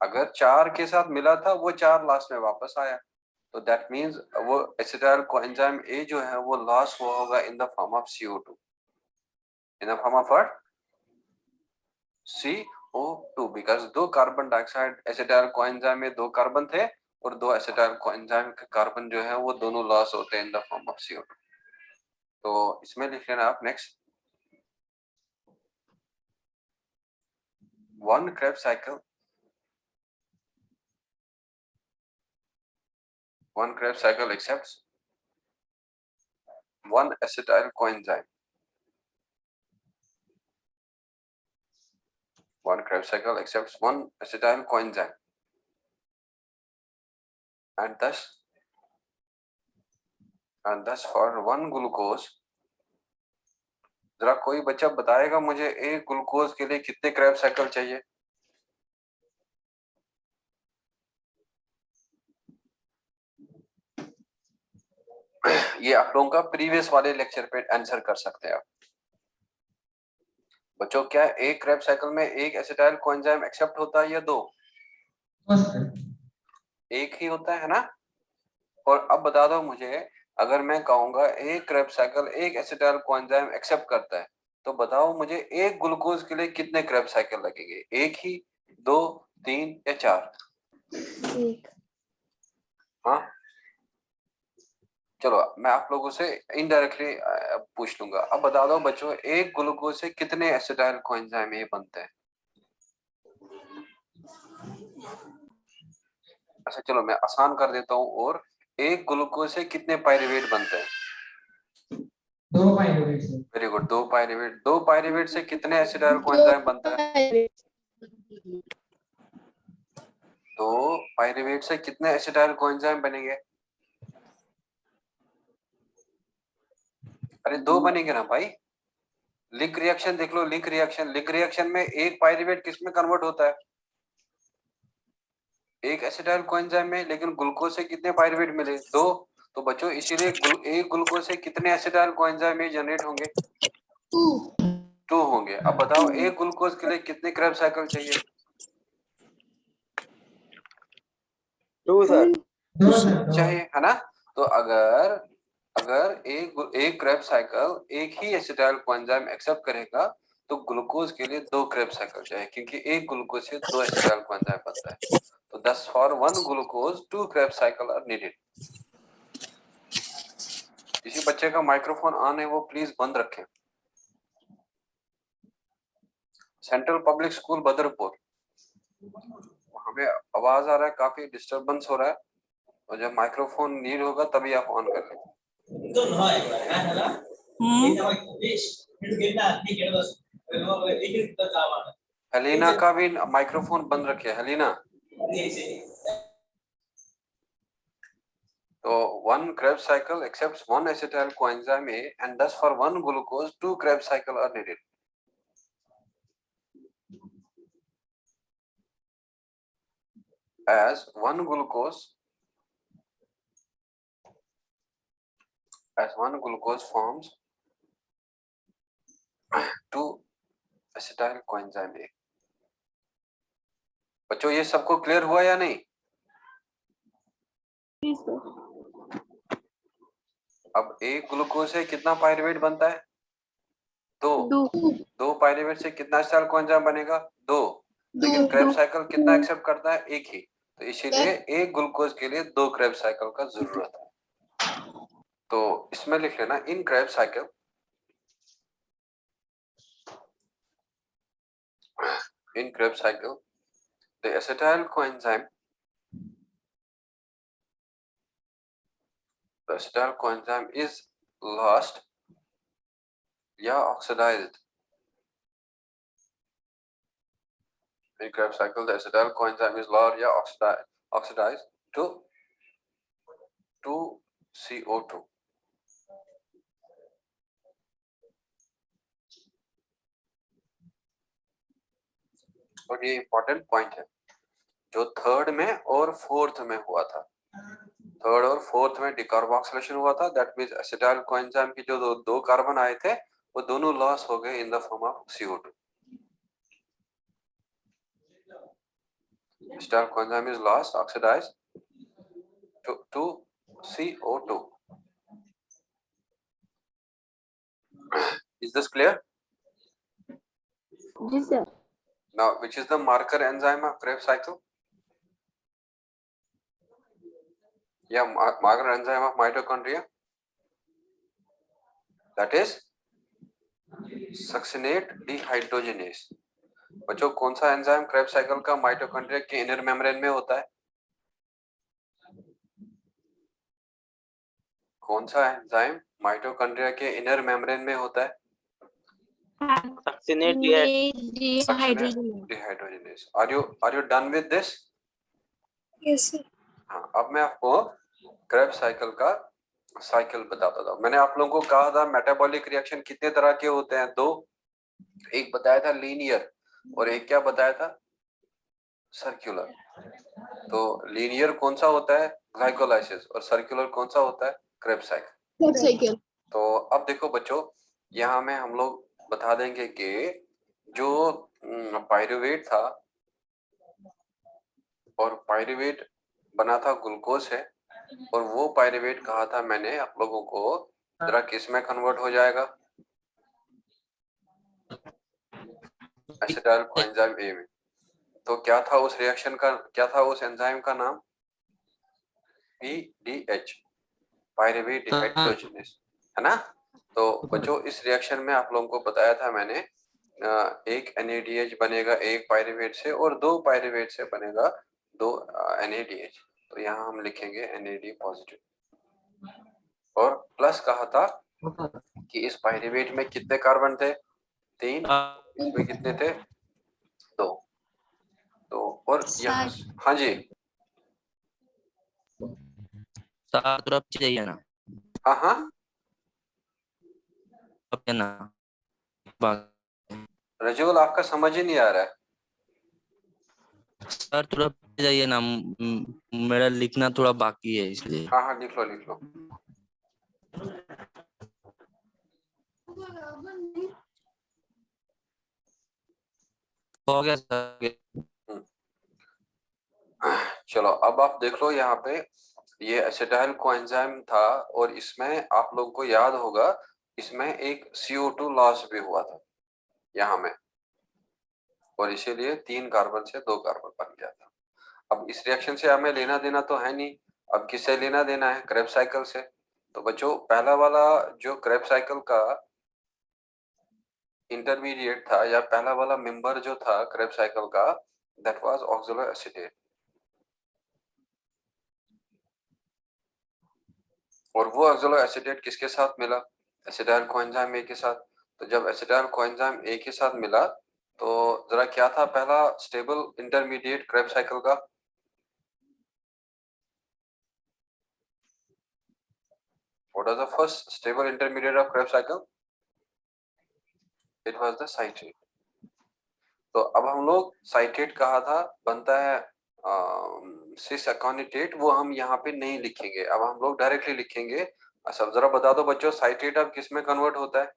अगर 4 के साथ मिला था वो 4 लास्ट में वापस आया, तो दैट मींस वो एसिटाइल कोएंजाइम ए जो है वो लॉस हुआ होगा इन the form of CO2, in the form of what, CO2, because 2 carbon dioxide acetyl coenzyme में 2 कार्बन थे और 2 एसिटाइल कोएंजाइम के कार्बन जो है वो दोनों लॉस होते हैं इन द फॉर्म ऑफ CO2। तो इसमें लिख लेना आप next, one Krebs cycle accepts one acetyl coenzyme. One Krebs cycle accepts one acetyl coenzyme, and thus for one glucose, जरा कोई बच्चा बताएगा मुझे एक ग्लूकोज के लिए कितने Krebs साइकिल चाहिए? ये आप लोगों का प्रीवियस वाले लेक्चर पे आंसर कर सकते हैं आप बच्चों। क्या एक Krebs साइकिल में एक एसिटाइल कोएंजाइम एक्सेप्ट होता है या 2? एक ही होता है ना। और अब बता दो मुझे, अगर मैं कहूंगा एक Krebs साइकिल एक एसिटाइल कोएंजाइम एक्सेप्ट करता है, तो बताओ मुझे एक ग्लूकोज के लिए कितने Krebs साइकिल लगेंगे? एक ही, 2, 3 या 4? एक। हाँ चलो मैं आप लोगों से इनडायरेक्टली पूछ लूंगा। अब बता दो बच्चों, एक ग्लूकोज से कितने एसिटाइल कोएंजाइम ये बनते हैं? अच्छा चलो मैं आसान कर देता हूँ, और एक ग्लूकोज से कितने पाइरुवेट बनते हैं? 2 पाइरुवेट से। Very good, 2 pyruvate. 2 पाइरुवेट से कितने एसिटाइल कोएंजाइम बनता है? 2 पाइरुवेट से कितने एसिटाइल कोएंजाइम बनेंगे? अरे 2 बनेंगे ना भाई। लिंक रिएक्शन देख लो, लिंक रिएक्शन में एक पाइरुवेट किस में कन्वर्ट होता है? एक एसिटाइल कोएंजाइम में। लेकिन ग्लूकोज से कितने पाइरुवेट मिले? 2। तो बच्चों इसीलिए एक ग्लूकोज से कितने एसिटाइल कोएंजाइम जनरेट होंगे? 2 होंगे। अब बताओ एक ग्लूकोज के लिए कितने Krebs साइकिल चाहिए? 2 सर। 2 सर। चाहिए है ना। तो अगर एक Krebs साइकिल एक ही एसिटाइल कोएंजाइम एक्सेप्ट करेगा, तो ग्लूकोज के लिए 2 Krebs साइकिल चाहिए, क्योंकि एक ग्लूकोज से 2 एसिटाइल कोएंजाइम बनता है। तो thus for one glucose 2 Krebs cycle are needed। किसी बच्चे का माइक्रोफोन ऑन है वो प्लीज बंद रखें। सेंट्रल पब्लिक स्कूल बदरपुर, हमें आवाज आ रहा है, काफी डिस्टरबेंस हो रहा है, और जब माइक्रोफोन नीड होगा तभी आप ऑन कर लें। हेलिना का भी माइक्रोफोन बंद रखिए। हेलिना, तो one Krebs cycle accepts one acetyl coenzyme A, and thus for one glucose 2 Krebs cycle are needed। As one glucose forms 2 acetyl coenzyme A। बच्चों ये सबको क्लियर हुआ या नहीं? अब एक ग्लूकोज से कितना पाइरुवेट बनता है? 2 पाइरुवेट से कितना एसिटाइल कोएंजाइम बनेगा? 2। लेकिन Krebs साइकिल कितना एक्सेप्ट करता है? एक ही। तो इसीलिए एक ग्लूकोज के लिए 2 Krebs साइकिल का जरूरत है। तो इसमें लिख लेना, इन Krebs cycle the acetyl coenzyme is lost या oxidized। In Krebs cycle the acetyl coenzyme is lost या oxidized to CO2। और ये इंपॉर्टेंट पॉइंट है जो 3rd में और 4th में हुआ था। थर्ड और फोर्थ में डिकार्बोक्सिलेशन हुआ था, दैट मींस एसिटाइल कोएंजाइम की जो दो कार्बन आए थे वो दोनों लॉस हो गए इन the form of CO2. Acetyl coenzyme is lost, oxidized to CO2. Is this clear? Yes, sir. Now, which is the marker enzyme of Krebs cycle? Yeah, marker enzyme of mitochondria. That is succinate dehydrogenase. बच्चों कौन सा एंजाइम क्रेब्स साइकिल का माइटोकॉन्ड्रिया के इनर मेम्ब्रेन में होता है? कौन सा एंजाइम माइटोकॉन्ड्रिया के इनर मेम्ब्रेन में होता है? Succinate dehydrogenase. Are you done with this? Yes, sir. हाँ, अब मैं आपको क्रेब्स साइकिल का साइकिल बताता था. मैंने आप लोगों को कहा था मेटाबॉलिक रिएक्शन कितने तरह के होते हैं? दो. एक बताया था लीनियर और एक क्या बताया था? सर्कुलर. तो लीनियर कौन सा होता है? ग्लाइकोलाइसिस. और सर्कुलर कौन सा होता है? Krebs cycle. तो अब देखो बच्चों, यहाँ में हम लोग बता देंगे कि जो पायरुवेट था और पायरुवेट बना था ग्लूकोज से, और वो पायरुवेट कहा था मैंने आप लोगों को जरा किस में कन्वर्ट हो जाएगा? एसिटाइल कोएंजाइम ए में. तो क्या था उस रिएक्शन का, क्या था उस एंजाइम का नाम? PDH, पायरुवेट डिहाइड्रोजनेस, है ना? तो बच्चों इस रिएक्शन में आप लोगों को बताया था मैंने एक NADH बनेगा एक पायरुवेट से और दो पायरुवेट से बनेगा दो NADH. तो यहाँ हम लिखेंगे NAD पॉजिटिव. और प्लस कहा था कि इस पायरुवेट में कितने कार्बन थे? 3. इसमें कितने थे? 2. तो और यहाँ हाँ जी तरफ चाहिए ना. हाँ हाँ अब क्या ना रजोल आपका समझ ही नहीं आ रहा है. सर थोड़ा जाइए ना, मेरा लिखना थोड़ा बाकी है इसलिए. हाँ हाँ लिख लो लिख लो. हो गया सर. चलो अब आप देख लो यहाँ पे ये एसिटाइल कोएंजाइम था और इसमें आप लोगों को याद होगा इसमें एक CO2 लॉस भी हुआ था यहाँ में, और इसीलिए 3 कार्बन से 2 कार्बन बन गया था. अब इस रिएक्शन से हमें लेना देना तो है नहीं. अब किससे लेना देना है? क्रेब्स साइकिल से. तो बच्चों पहला वाला जो क्रेब्स साइकिल का इंटरमीडिएट था या पहला वाला मेंबर जो था क्रेब्स साइकिल का, दैट वाज ऑक्सैलो एसिटेट. और वो ऑक्सैलो एसिटेट किसके साथ मिला? एसिटाइल कोएंजाइम ए के साथ. तो जब एसिटाइल कोएंजाइम ए के साथ मिला तो जरा क्या था पहला स्टेबल इंटरमीडिएट क्रेब्स साइकिल का? What was the first stable intermediate of Krebs cycle? It was the citrate. तो अब हम लोग citrate कहा था बनता है सिस अकोनिटेट, वो हम यहाँ पे नहीं लिखेंगे. अब हम लोग डायरेक्टली लिखेंगे. सब जरा बता दो बच्चों citrate अब किस में कन्वर्ट होता है?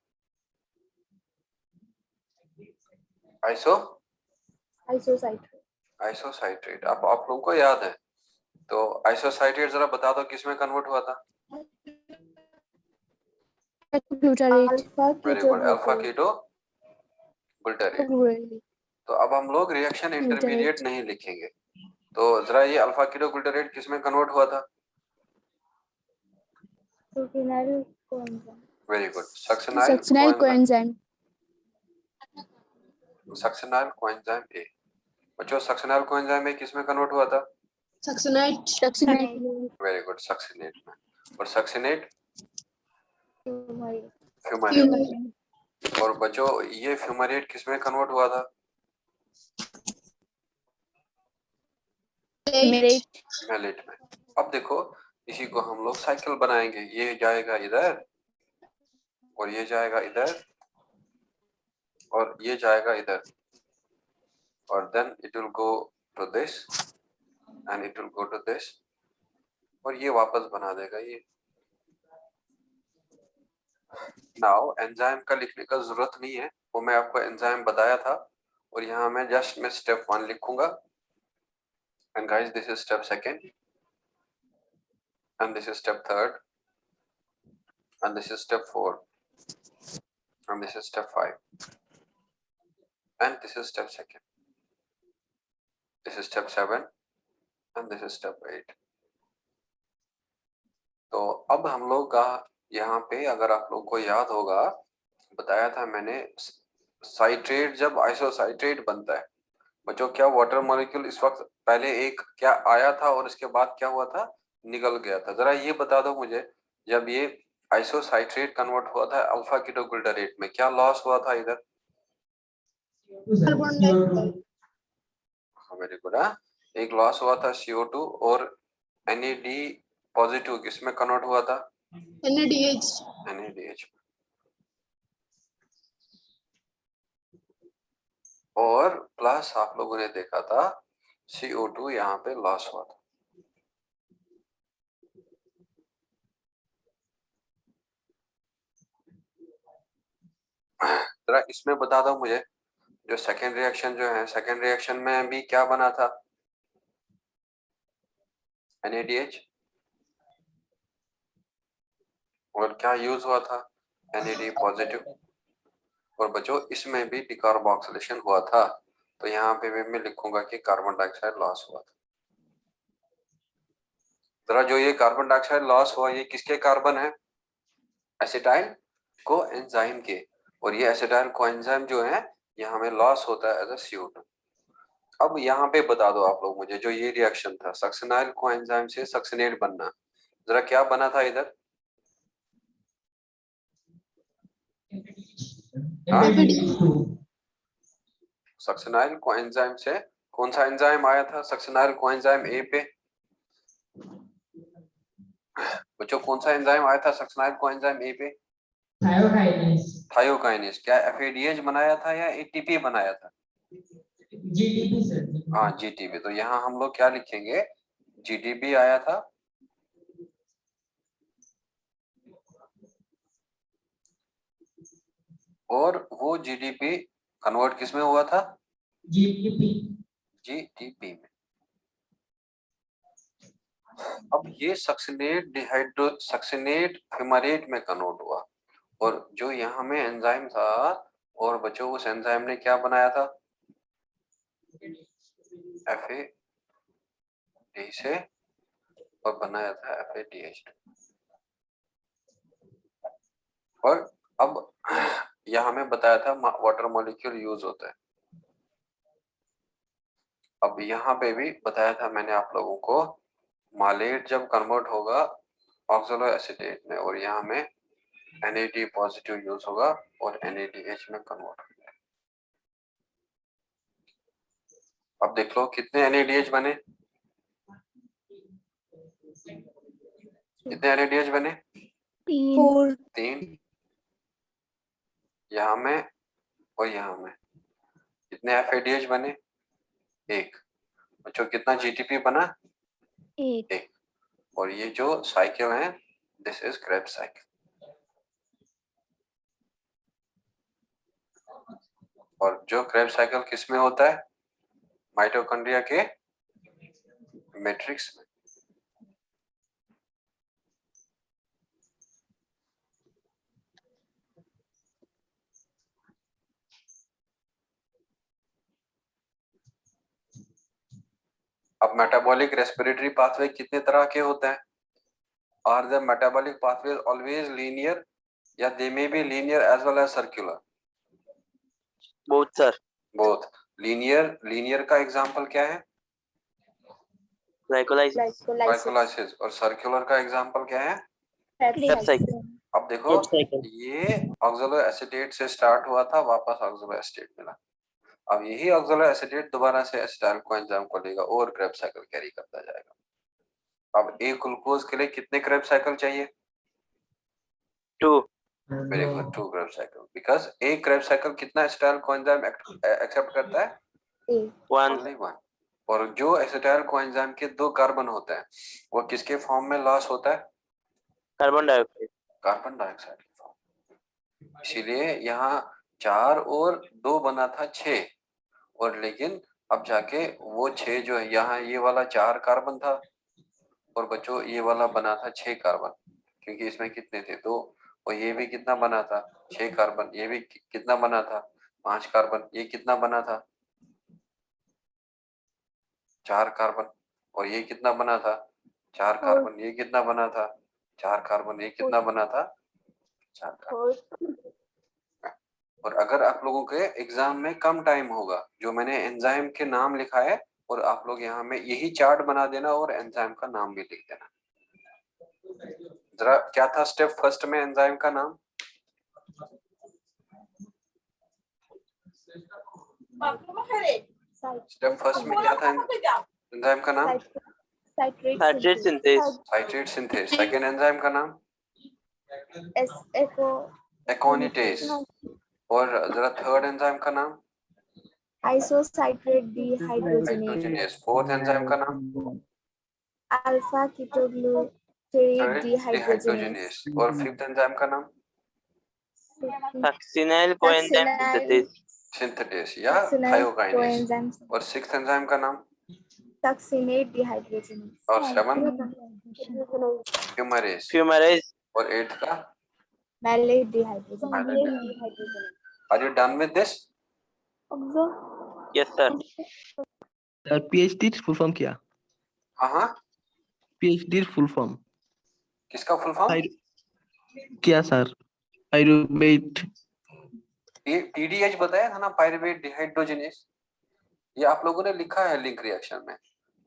आइसोसाइट्रेट. अब आप लोगों को याद है तो आइसोसाइट्रेट जरा बता दो किस में कन्वर्ट हुआ था? Very good, alpha ketoglutarate. तो अब हम लोग रिएक्शन इंटरमीडिएट नहीं लिखेंगे. तो जरा ये अल्फा कीटो ग्लूटारेट किस में कन्वर्ट हुआ था? Very good, succinyl coenzyme. Succinyl coenzyme A. बच्चों सक्सिनाइल कोएंजाइम ए किस में कन्वर्ट हुआ था? वेरी गुड, सक्सिनेट में. और सक्सिनेट फ्यूमारेट. और बच्चों ये फ्यूमारेट किस में कन्वर्ट हुआ था? मैलेट में. अब देखो इसी को हम लोग साइकिल बनाएंगे. ये जाएगा इधर और ये जाएगा इधर और ये जाएगा इधर, और then it will go to this and it will go to this और ये वापस बना देगा ये। नाउ एंजाइम का लिखने का जरूरत नहीं है, वो मैं आपको एंजाइम बताया था, और यहाँ मैं स्टेप 1 लिखूंगा, and guys this is step 2 and this is step 3 and this is step 4 and this is step 5 and this is step 2, this is step 7 and this is step 8। तो अब हम लोग का यहाँ पे अगर आप लोग को याद होगा, बताया था मैंने, साइट्रेट जब आइसोसाइट्रेट बनता है बच्चों, क्या वाटर मॉलिक्यूल इस वक्त पहले एक क्या आया था और इसके बाद क्या हुआ था, निकल गया था। जरा ये बता दो मुझे, जब ये आइसोसाइट्रेट कन्वर्ट हुआ था अल्फा कीटोग्लूटारेट में, क्या लॉस हुआ था इधर? Carbon dioxide. Very good. एक लॉस हुआ था CO2 और NAD पॉजिटिव किसमें कन्वर्ट हुआ था? NADH। NADH। और प्लस आप लोगों ने देखा था CO2 यहाँ पे लॉस हुआ था। जरा इसमें बता दो मुझे, जो सेकेंड रिएक्शन जो है, सेकेंड रिएक्शन में भी क्या बना था? NADH। और क्या यूज हुआ था? NAD positive. और बच्चों इसमें भी डिकार्बोक्सिलेशन हुआ था, तो यहाँ पे भी मैं लिखूंगा कि कार्बन डाइऑक्साइड लॉस हुआ था। जरा जो ये कार्बन डाइऑक्साइड लॉस हुआ, ये किसके कार्बन है? एसिटाइल कोएंजाइम के। और ये एसिटाइल कोएंजाइम जो है यहाँ में लॉस होता है एज अ CO2। अब यहाँ पे बता दो आप लोग मुझे, जो ये रिएक्शन था सक्सिनाइल कोएंजाइम से सक्सिनेट बनना, जरा क्या बना था इधर? सक्सिनाइल कोएंजाइम से कौन सा एंजाइम आया था? सक्सिनाइल कोएंजाइम A पे। बच्चों कौन सा एंजाइम आया था सक्सिनाइल कोएंजाइम A पे? थायोकाइनेस। थायोकाइनेस। क्या FADH बनाया था या ATP बनाया था? GTP sir. हाँ GTP। तो यहाँ हम लोग क्या लिखेंगे? GTP आया था, और वो GTP कन्वर्ट किस में हुआ था? GTP में। अब ये सक्सिनेट फ्यूमारेट में कन्वर्ट हुआ, और जो यहाँ में एंजाइम था, और बच्चों उस एंजाइम ने क्या बनाया था? FAD से, और बनाया था FADH। और अब यहाँ में बताया था वाटर मॉलिक्यूल यूज होता है। अब यहाँ पे भी बताया था मैंने आप लोगों को, मालेट जब कन्वर्ट होगा ऑक्सलो एसिटेट में, और यहाँ में NAD पॉजिटिव यूज होगा और NADH में कन्वर्ट होगा। अब देख लो कितने NADH बने, कितने NADH बने? 3। यहाँ में और यहाँ में। कितने FADH बने? 1। बच्चों कितना GTP बना? 1। और ये जो साइकिल है, दिस इज क्रेब्स साइकिल। और जो क्रेब्स साइकिल किस में होता है? माइटोकॉन्ड्रिया के मैट्रिक्स में। अब मेटाबॉलिक रेस्पिरेटरी पाथवे कितने तरह के होते हैं? Are the metabolic pathway always linear, या they may be linear as well as circular? Both sir. Both. Linear का एग्जांपल क्या है? ग्लाइकोलाइसिस। और सर्कुलर का एग्जांपल क्या है? Krebs cycle. अब देखो ये ऑक्सलो एसिटेट से स्टार्ट हुआ था, वापस ऑक्सलो एसिटेट मिला। अब यही ऑक्सलो एसिटेट दोबारा से एसिटाइल कोएंजाइम को लेगा और क्रेब्स साइकिल कैरी करता जाएगा। अब एक ग्लूकोज के लिए कितने क्रेब्स साइकिल चाहिए? 2। Very good, 2 Krebs cycle. Because एक क्रेब्स साइकिल कितना एसिटाइल कोएंजाइम एक्सेप्ट करता है? 1। ओनली 1। और जो एसिटाइल कोएंजाइम के 2 कार्बन होते हैं वो किसके फॉर्म में लॉस होता है? Carbon dioxide. कार्बन डाइऑक्साइड के फॉर्म। इसीलिए यहाँ 4 और 2 बना था 6, और लेकिन अब जाके वो 6 जो है, यहाँ ये वाला 4 कार्बन था और बच्चों ये वाला बना था 6 कार्बन, क्योंकि इसमें कितने थे 2, और ये भी कितना बना था 6 कार्बन, ये भी कितना बना था 5 कार्बन, ये कितना बना था 4 कार्बन, और ये कितना बना था 4 कार्बन, ये कितना बना था 4 कार्बन, ये कितना बना था 4 कार्बन। और अगर आप लोगों के एग्जाम में कम टाइम होगा, जो मैंने एंजाइम के नाम लिखा है, और आप लोग यहाँ में यही चार्ट बना देना और एंजाइम का नाम भी लिख देना। जरा क्या था स्टेप फर्स्ट में एंजाइम का नाम? स्टेप फर्स्ट में क्या था एंजाइम का नाम? Citrate synthase. Citrate synthase. Second enzyme का नाम? एकोनिटेस। और जरा थर्ड एंजाइम का नाम? आइसोसाइट्रेट डिहाइड्रोजनेज। फोर्थ एंजाइम का नाम? Alpha ketoglutarate dehydrogenase. और फिफ्थ एंजाइम का नाम? सक्सिनाइल कोएंजाइम सिंथेटेस या थायोकाइनेस। और सिक्स्थ एंजाइम का नाम? Succinate dehydrogenase. और सेवंथ? फ्यूमरेज। और एट्थ का? Malate dehydrogenase. Are you done with this? Yes sir. Sir PhD full form क्या? हाँ, पीएचडी फुल फॉर्म किसका फुल फॉर्म? क्या सर? पायरुवेट। पीडीएच बताया था ना, पायरुवेट डिहाइड्रोजनेज। ये आप लोगों ने लिखा है लिंक रिएक्शन में।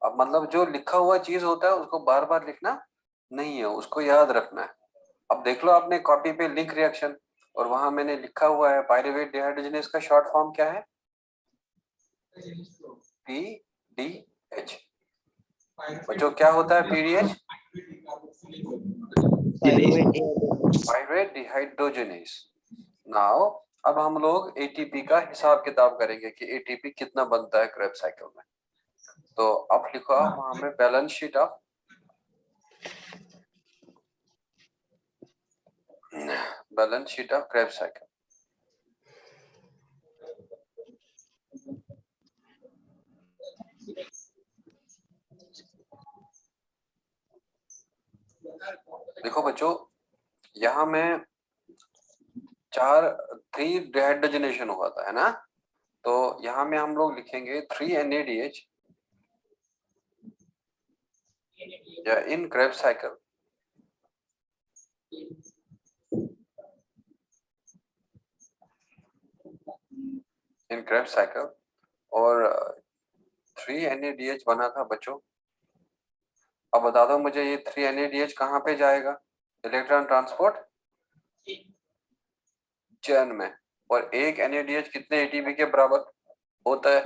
अब मतलब जो लिखा हुआ चीज होता है उसको बार बार लिखना नहीं है, उसको याद रखना है। अब देख लो आपने कॉपी पे लिंक रिएक्शन, और वहां मैंने लिखा हुआ है पायरुवेट डिहाइड्रोजनेज का शॉर्ट फॉर्म क्या है? पीडीएच। बच्चों क्या होता है पीडीएच? Pyruvate dehydrogenase. नाउ अब हम लोग एटीपी का हिसाब किताब करेंगे कि एटीपी कितना बनता है क्रेब्स साइकिल में। तो अब लिखो आप वहां में balance sheet of Krebs cycle. देखो बच्चों, यहाँ में 3 डिहाइड्रोजनेशन हुआ था, है ना? तो यहाँ में हम लोग लिखेंगे 3 NADH या इन क्रेब्स साइकिल और 3 NADH बना था बच्चों। अब बता दो मुझे ये 3 NADH कहाँ पे जाएगा इलेक्ट्रॉन ट्रांसपोर्ट चेन में। और एक NADH कितने एटीपी के बराबर होता है?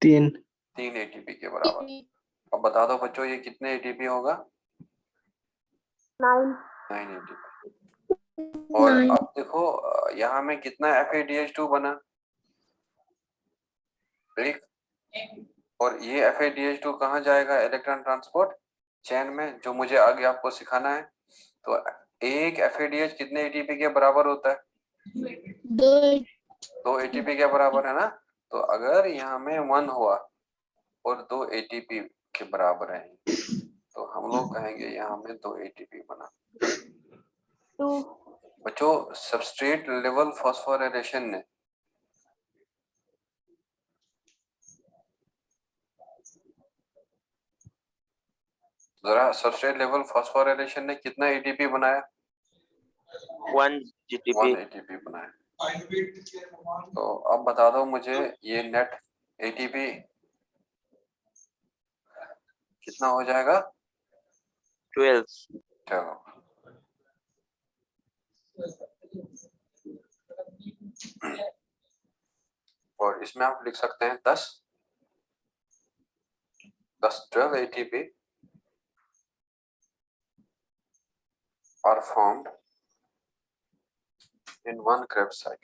3 ATP के बराबर। अब बता दो बच्चों ये कितने एटीपी होगा? 9 ATP। और अब देखो यहाँ में कितना FADH2 बना? एक। और ये FADH2 कहाँ जाएगा इलेक्ट्रॉन ट्रांसपोर्ट चेन में, जो मुझे आगे आपको सिखाना है। तो एक FADH कितने एटीपी के बराबर होता है? 2 ATP के बराबर, है ना? तो अगर यहाँ में 1 हुआ और 2 ATP के बराबर है, तो हम लोग कहेंगे यहाँ में 2 ATP बना। बच्चों सबस्ट्रेट लेवल फॉस्फोराइलेशन ने कितना एटीपी बनाया? 1 GTP। 1 ATP बनाया। तो अब बता दो मुझे ये नेट एटीपी कितना हो जाएगा? 12। चलो और इसमें आप लिख सकते हैं 10 12 ATP are formed in one Krebs cycle.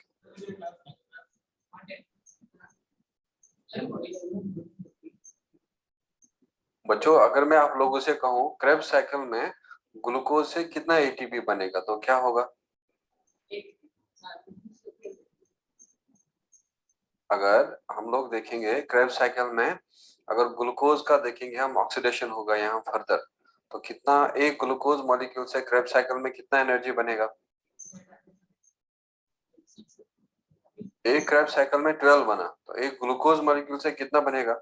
बच्चों अगर मैं आप लोगों से कहूँ क्रेब्स साइकिल में ग्लूकोज से कितना एटीपी बनेगा तो क्या होगा? अगर हम लोग देखेंगे क्रेब्स साइकिल में, अगर ग्लूकोज का देखेंगे हम, ऑक्सीडेशन होगा यहाँ फर्दर, तो कितना एक ग्लूकोज मॉलिक्यूल से क्रेब्स साइकिल में कितना एनर्जी बनेगा? एक क्रेब्स साइकिल में 12 बना, तो एक ग्लूकोज मॉलिक्यूल से कितना बनेगा?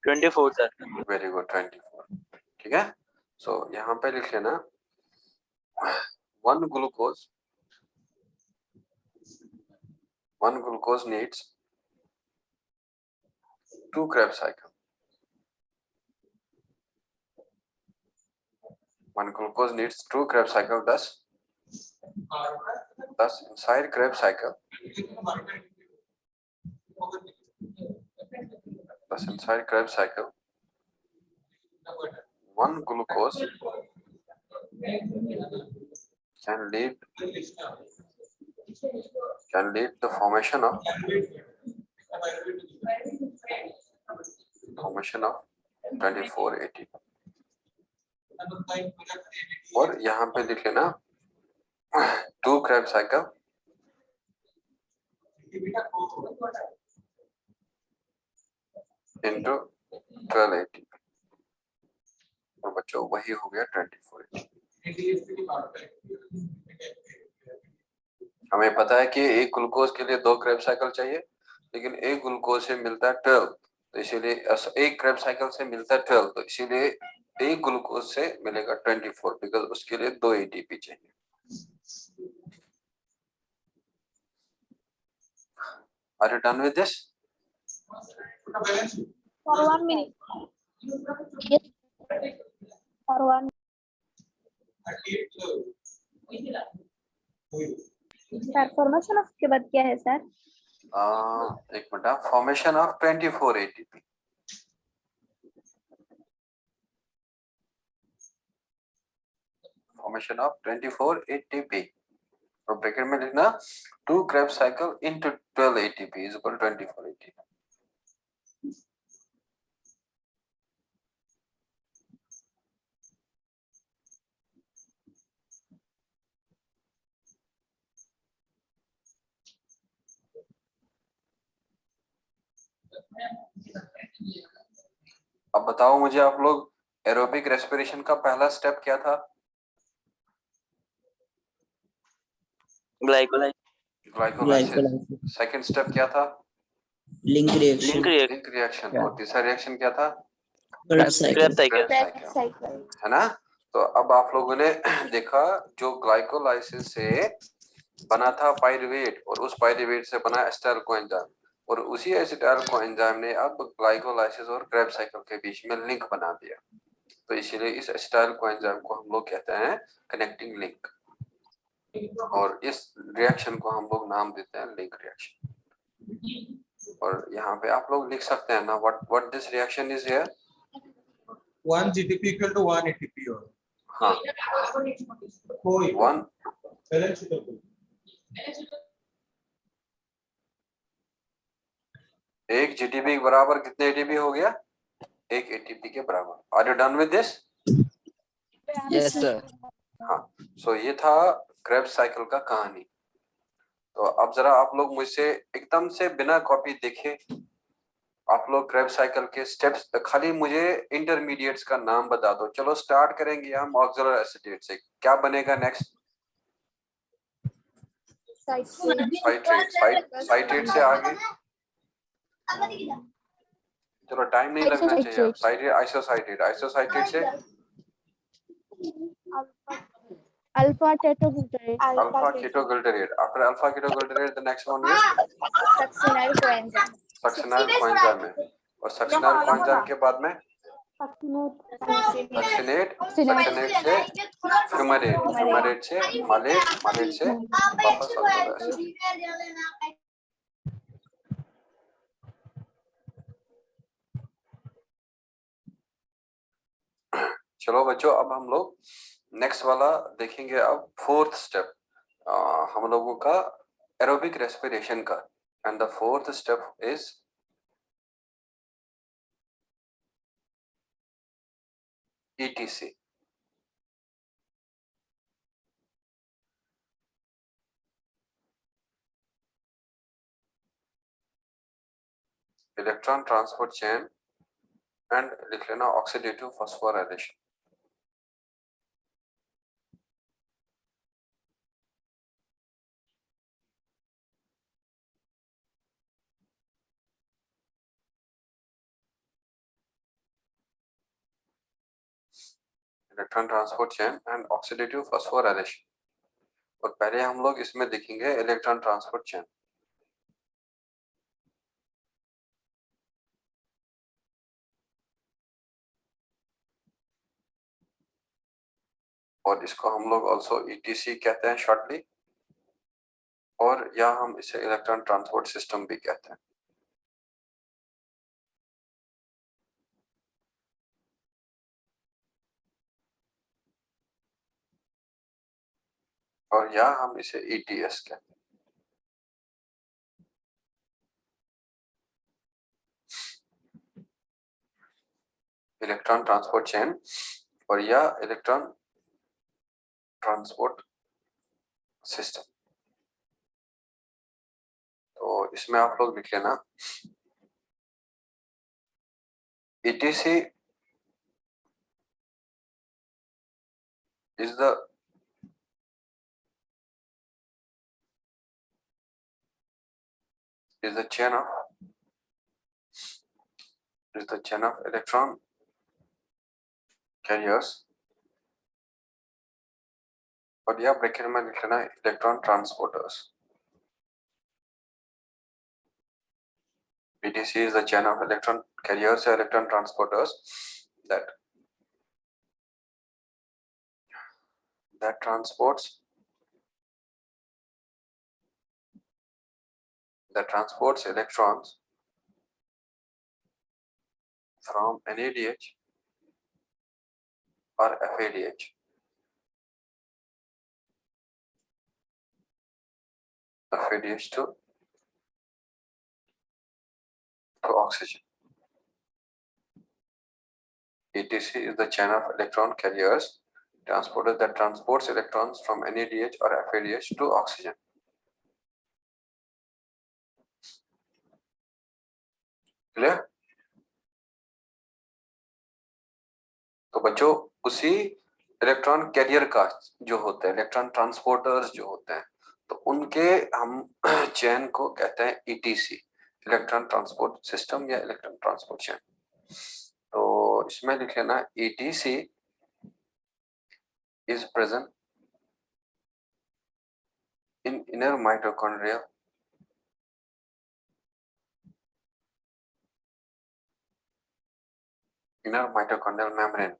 24 सर। Very good, 24। ठीक है, सो यहाँ पे लिख लेना 1 glucose needs 2 Krebs cycle. 1 glucose needs 2 Krebs cycle. Thus inside Krebs cycle, one glucose can lead the formation of 24 ATP. और यहाँ पे लिख लेना 2 Krebs cycle into 12 ATP. और बच्चों वही हो गया 24 ATP. हमें पता है कि एक ग्लूकोज के लिए 2 Krebs साइकिल चाहिए, लेकिन एक ग्लूकोज से मिलता है 12, तो इसीलिए एक Krebs साइकिल से मिलता है 12, तो इसीलिए एक ग्लूकोज से मिलेगा 24, बिकॉज उसके लिए 2 एटीपी चाहिए. Are you done with this? For 1 minute. Yes. For 1. Sir formation of के बाद क्या है सर? एक minute, formation of 24 ATP. Formation of 24 ATP और ब्रैकेट में लिखना 2 Krebs cycle into 12 ATP is equal to 24 ATP. अब बताओ मुझे आप लोग, एरोबिक रेस्पिरेशन का पहला स्टेप क्या था? ग्लाइकोलाइसिस. सेकंड स्टेप क्या था? Link reaction. और तीसरा रिएक्शन क्या था? Krebs cycle. है ना? तो अब आप लोगों ने देखा जो ग्लाइकोलाइसिस से बना था पाइरुवेट, और उस पाइरुवेट से बना एसिटाइल कोएंजाइम, और उसी एसिटाइल कोएंजाइम ने अब ग्लाइकोलाइसिस और क्रेब्स साइकिल के बीच में लिंक बना दिया. तो इसीलिए इस एसिटाइल कोएंजाइम को हम लोग कहते हैं कनेक्टिंग लिंक, और इस रिएक्शन को हम लोग नाम देते हैं लिंक रिएक्शन. और यहाँ पे आप लोग लिख सकते हैं ना, what this reaction is here. 1 GTP equal to 1 ATP. हाँ, 1 एक जीटीपी के बराबर कितने एटीपी हो गया? एक एटीपी के बराबर. Are you done with this? Yes sir. हाँ, सो ये था क्रेब्स साइकिल का कहानी. तो अब जरा आप लोग मुझसे एकदम से बिना कॉपी देखे आप लोग क्रेब्स साइकिल के स्टेप्स, खाली मुझे इंटरमीडिएट्स का नाम बता दो. चलो स्टार्ट करेंगे हम ऑक्सैलिक एसिटेट से. क्या बनेगा नेक्स्ट? साइट्रेट से आगे चलो टाइम नहीं लगना चाहिए. साइट्रेट, आइसोसाइट्रेट से alpha ketoglutarate. After alpha ketoglutarate the next one is succinyl coenzyme. Succinyl coenzyme में, और सक्सिनाइल कोएंजाइम के बाद में सक्सिनेट से फ्यूमारेट से मालेट से वापस अल्कोहल. चलो बच्चों, अब हम लोग नेक्स्ट वाला देखेंगे. अब फोर्थ स्टेप हम लोगों का एरोबिक रेस्पिरेशन का, and the fourth step is ETC. Electron transport chain and लिख लेना oxidative phosphorylation. Electron transport chain and oxidative phosphorylation. और पहले हम लोग इसमें देखेंगे इलेक्ट्रॉन ट्रांसपोर्ट चेन. और इसको हम लोग ऑल्सो ETC कहते हैं शॉर्टली, और या हम इसे इलेक्ट्रॉन ट्रांसपोर्ट सिस्टम भी कहते हैं. और या हम इसे ETS कहते हैं. इलेक्ट्रॉन ट्रांसपोर्ट चेन और या इलेक्ट्रॉन ट्रांसपोर्ट सिस्टम. तो इसमें आप लोग लिख लेना ETC is the chain of electron carriers. और यह ब्रैकेट में लिख लेना electron transporters. ETC is the chain of electron carriers or electron transporters that transports electrons from NADH or FADH to oxygen. ETC is the chain of electron carriers transporter that transports electrons from NADH or FADH to oxygen. Clear? तो बच्चों उसी इलेक्ट्रॉन कैरियर का जो होते हैं इलेक्ट्रॉन ट्रांसपोर्टर्स जो होते हैं, तो उनके हम चेन को कहते हैं ETC, इलेक्ट्रॉन ट्रांसपोर्ट सिस्टम या इलेक्ट्रॉन ट्रांसपोर्ट चेन. तो इसमें लिख लेना ETC is present in inner mitochondrial membrane.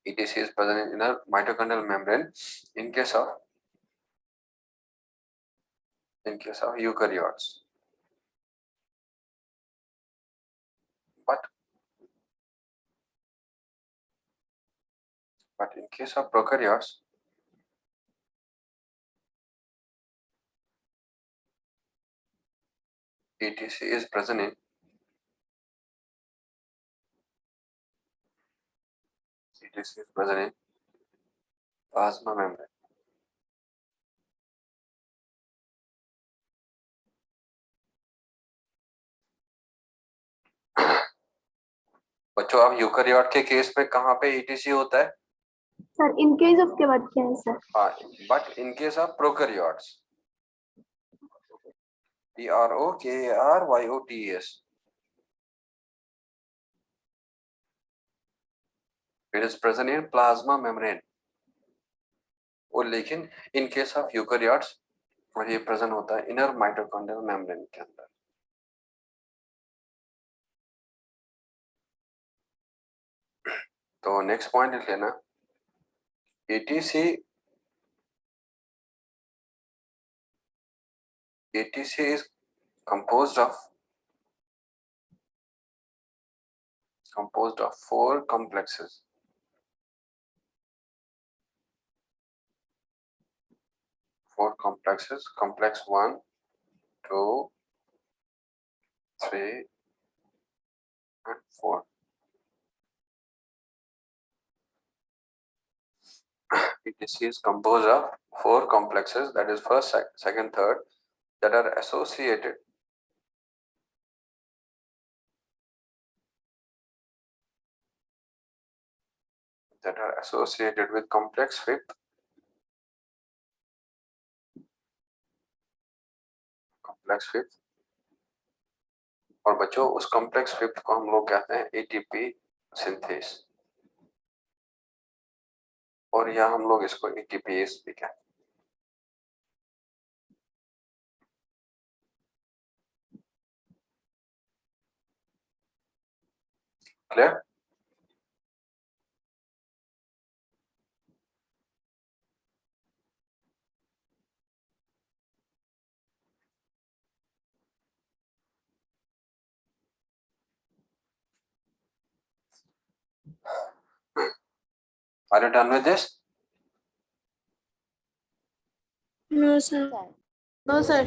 ETC is present in inner mitochondrial membrane in case of eukaryotes. But in case of prokaryotes, ETC is present in plasma membrane. बच्चों अब यूकैरियोट के केस में कहाँ पे ETC होता है? सर इन केस ऑफ के बाद क्या है सर? हाँ, but in case of prokaryotes PROKARYOTS it is present in plasma membrane. और लेकिन इन केस ऑफ यूकैरियोट्स और ये प्रेजेंट होता है इनर माइटोकॉन्ड्रियल मेम्ब्रेन के अंदर. तो नेक्स्ट पॉइंट लिख लेना ETC is composed of 4 complexes. Complex 1, 2, 3 and 4. ETC is composed of 4 complexes, that is first, second, third, that are associated with complex fifth, और बच्चों उस कॉम्प्लेक्स फिफ्थ को हम लोग कहते हैं एटीपी सिंथेस, और यहाँ हम लोग इसको एटीपीएस भी कहते हैं। Clear? Are you done with this? No, sir. No, sir.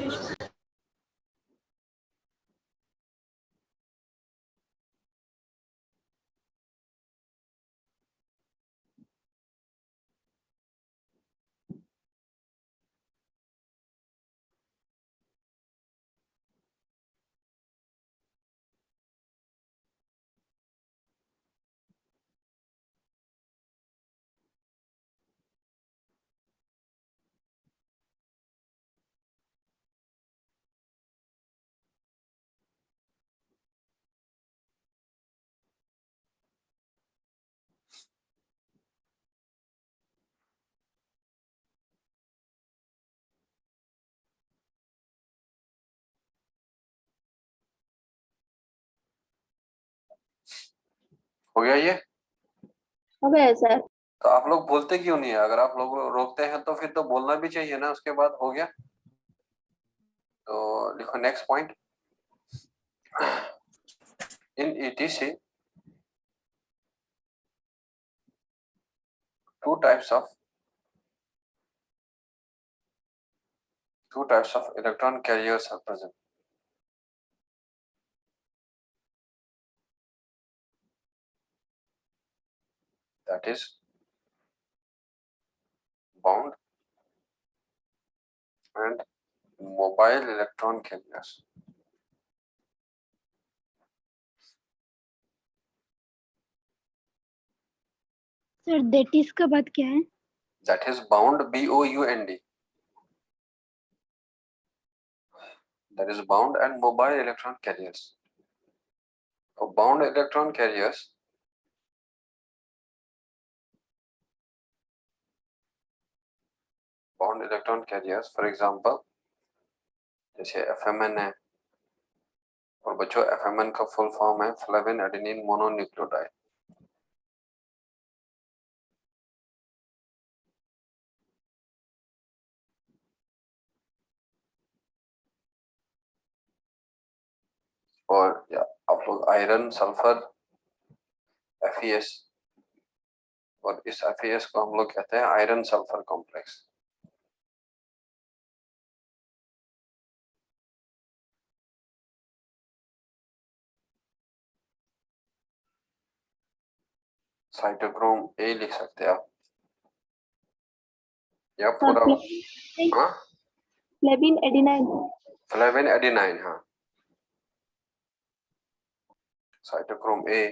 हो गया ये? हो गया सर। तो आप लोग बोलते क्यों नहीं है? अगर आप लोग रोकते हैं तो फिर तो बोलना भी चाहिए ना उसके बाद। हो गया तो लिखो next point. In etc two types of electron carriers are present. That is bound and mobile electron carriers. Sir that is का बात क्या है? That is bound, B-O-U-N-D. That is bound and mobile electron carriers. So bound electron carriers for example जैसे FMN है, और बच्चों FMN का फुल फॉर्म है फ्लेविन एडेनिन मोनोन्यूक्लियोटाइड। और या आप लोग आयरन सल्फर FeS, और इस FeS को हम लोग कहते हैं iron sulphur complex. Cytochrome A लिख सकते हैं आप, या पूरा हाँ फ्लेविन एडेनाइन। फ्लेविन एडेनाइन, हाँ साइटोक्रोम ए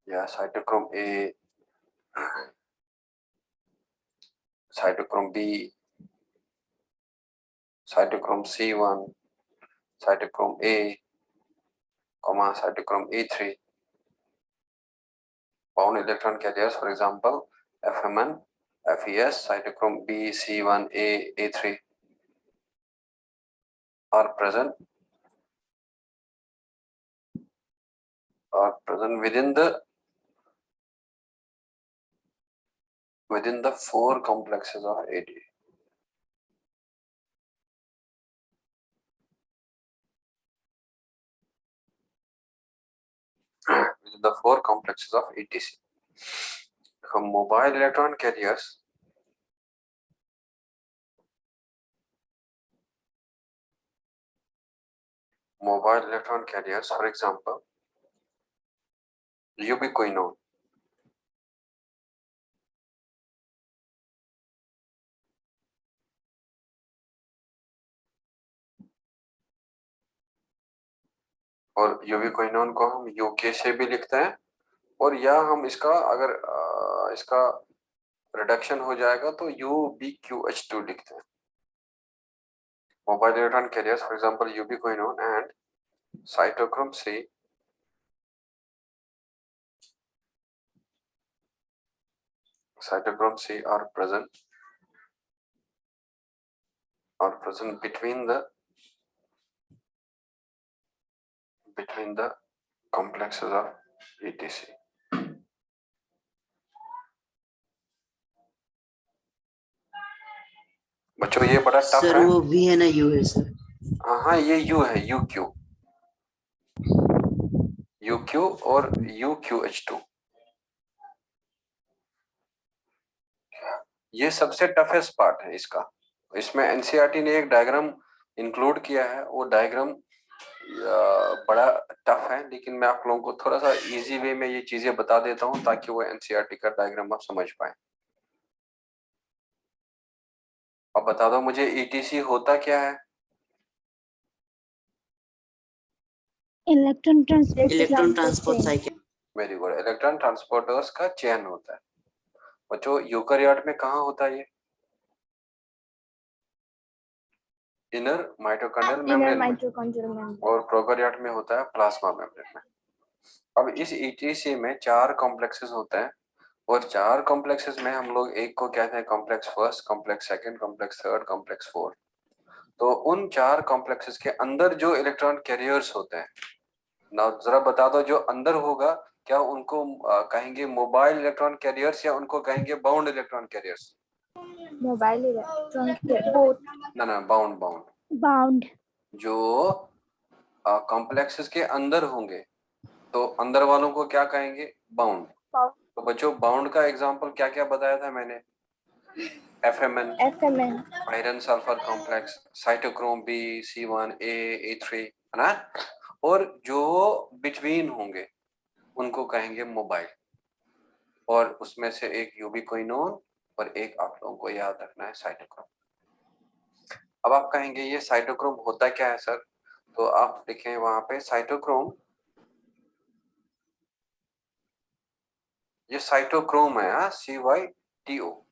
या cytochrome A, cytochrome B, cytochrome C1, cytochrome A, cytochrome E3. Bound electron carriers, for example, FMN, FeS, cytochrome B, C1A, A3 are present within the 4 complexes of AD. Within the 4 complexes of ETC. Mobile electron carriers mobile electron carriers, for example, ubiquinone. और यूबिक्विनोन को हम यूके से भी लिखते हैं, और या हम इसका अगर इसका रिडक्शन हो जाएगा तो UbQH2 लिखते हैं. Mobile electron carriers, for example, ubiquinone and cytochrome C are present between the complexes of ETC. बच्चों ये बड़ा टफ सर है. वो V है ना U है सर. हाँ, ये U है, UQ और UQH2. ये सबसे टफेस्ट पार्ट है इसका. इसमें एनसीईआरटी ने एक डायग्राम इंक्लूड किया है. वो डायग्राम बड़ा टफ है, लेकिन मैं आप लोगों को थोड़ा सा इजी वे में ये चीजें बता देता हूँ ताकि वो एनसीईआरटी का डायग्राम आप समझ पाए. अब बता दो मुझे ईटीसी होता क्या है? Electron transport cycle. Very good. Electron transporters का चेन होता है. बच्चों यूकेरियोट में कहाँ होता है ये? इनर माइटोकॉन्ड्रियल मेम्ब्रेन में, और प्रोकैरियोट में होता है प्लाज्मा मेम्ब्रेन में. अब इस ईटीसी में 4 कॉम्प्लेक्सेस होते हैं, और 4 कॉम्प्लेक्सेस में हम लोग एक को कहते हैं complex first, complex second, complex third, complex fourth. तो उन 4 कॉम्प्लेक्सेस के अंदर जो इलेक्ट्रॉन कैरियर्स होते हैं ना, जरा बता दो जो अंदर होगा क्या उनको कहेंगे मोबाइल इलेक्ट्रॉन कैरियर्स या उनको कहेंगे bound electron carriers? Mobile electron ना बाउंड. जो कॉम्प्लेक्सेस के अंदर होंगे तो अंदर वालों को क्या कहेंगे? बाउंड. तो बच्चों बाउंड का एग्जांपल क्या क्या बताया था मैंने? FMN, iron sulphur complex, cytochrome B, C1A, A3, है ना. और जो बिटवीन होंगे उनको कहेंगे मोबाइल, और उसमें से एक यूबिक्विनोन और एक आप लोगों को याद रखना है साइटोक्रोम. अब आप कहेंगे ये साइटोक्रोम होता क्या है सर? तो आप लिखें वहां पे साइटोक्रोम. ये साइटोक्रोम है, CYTO.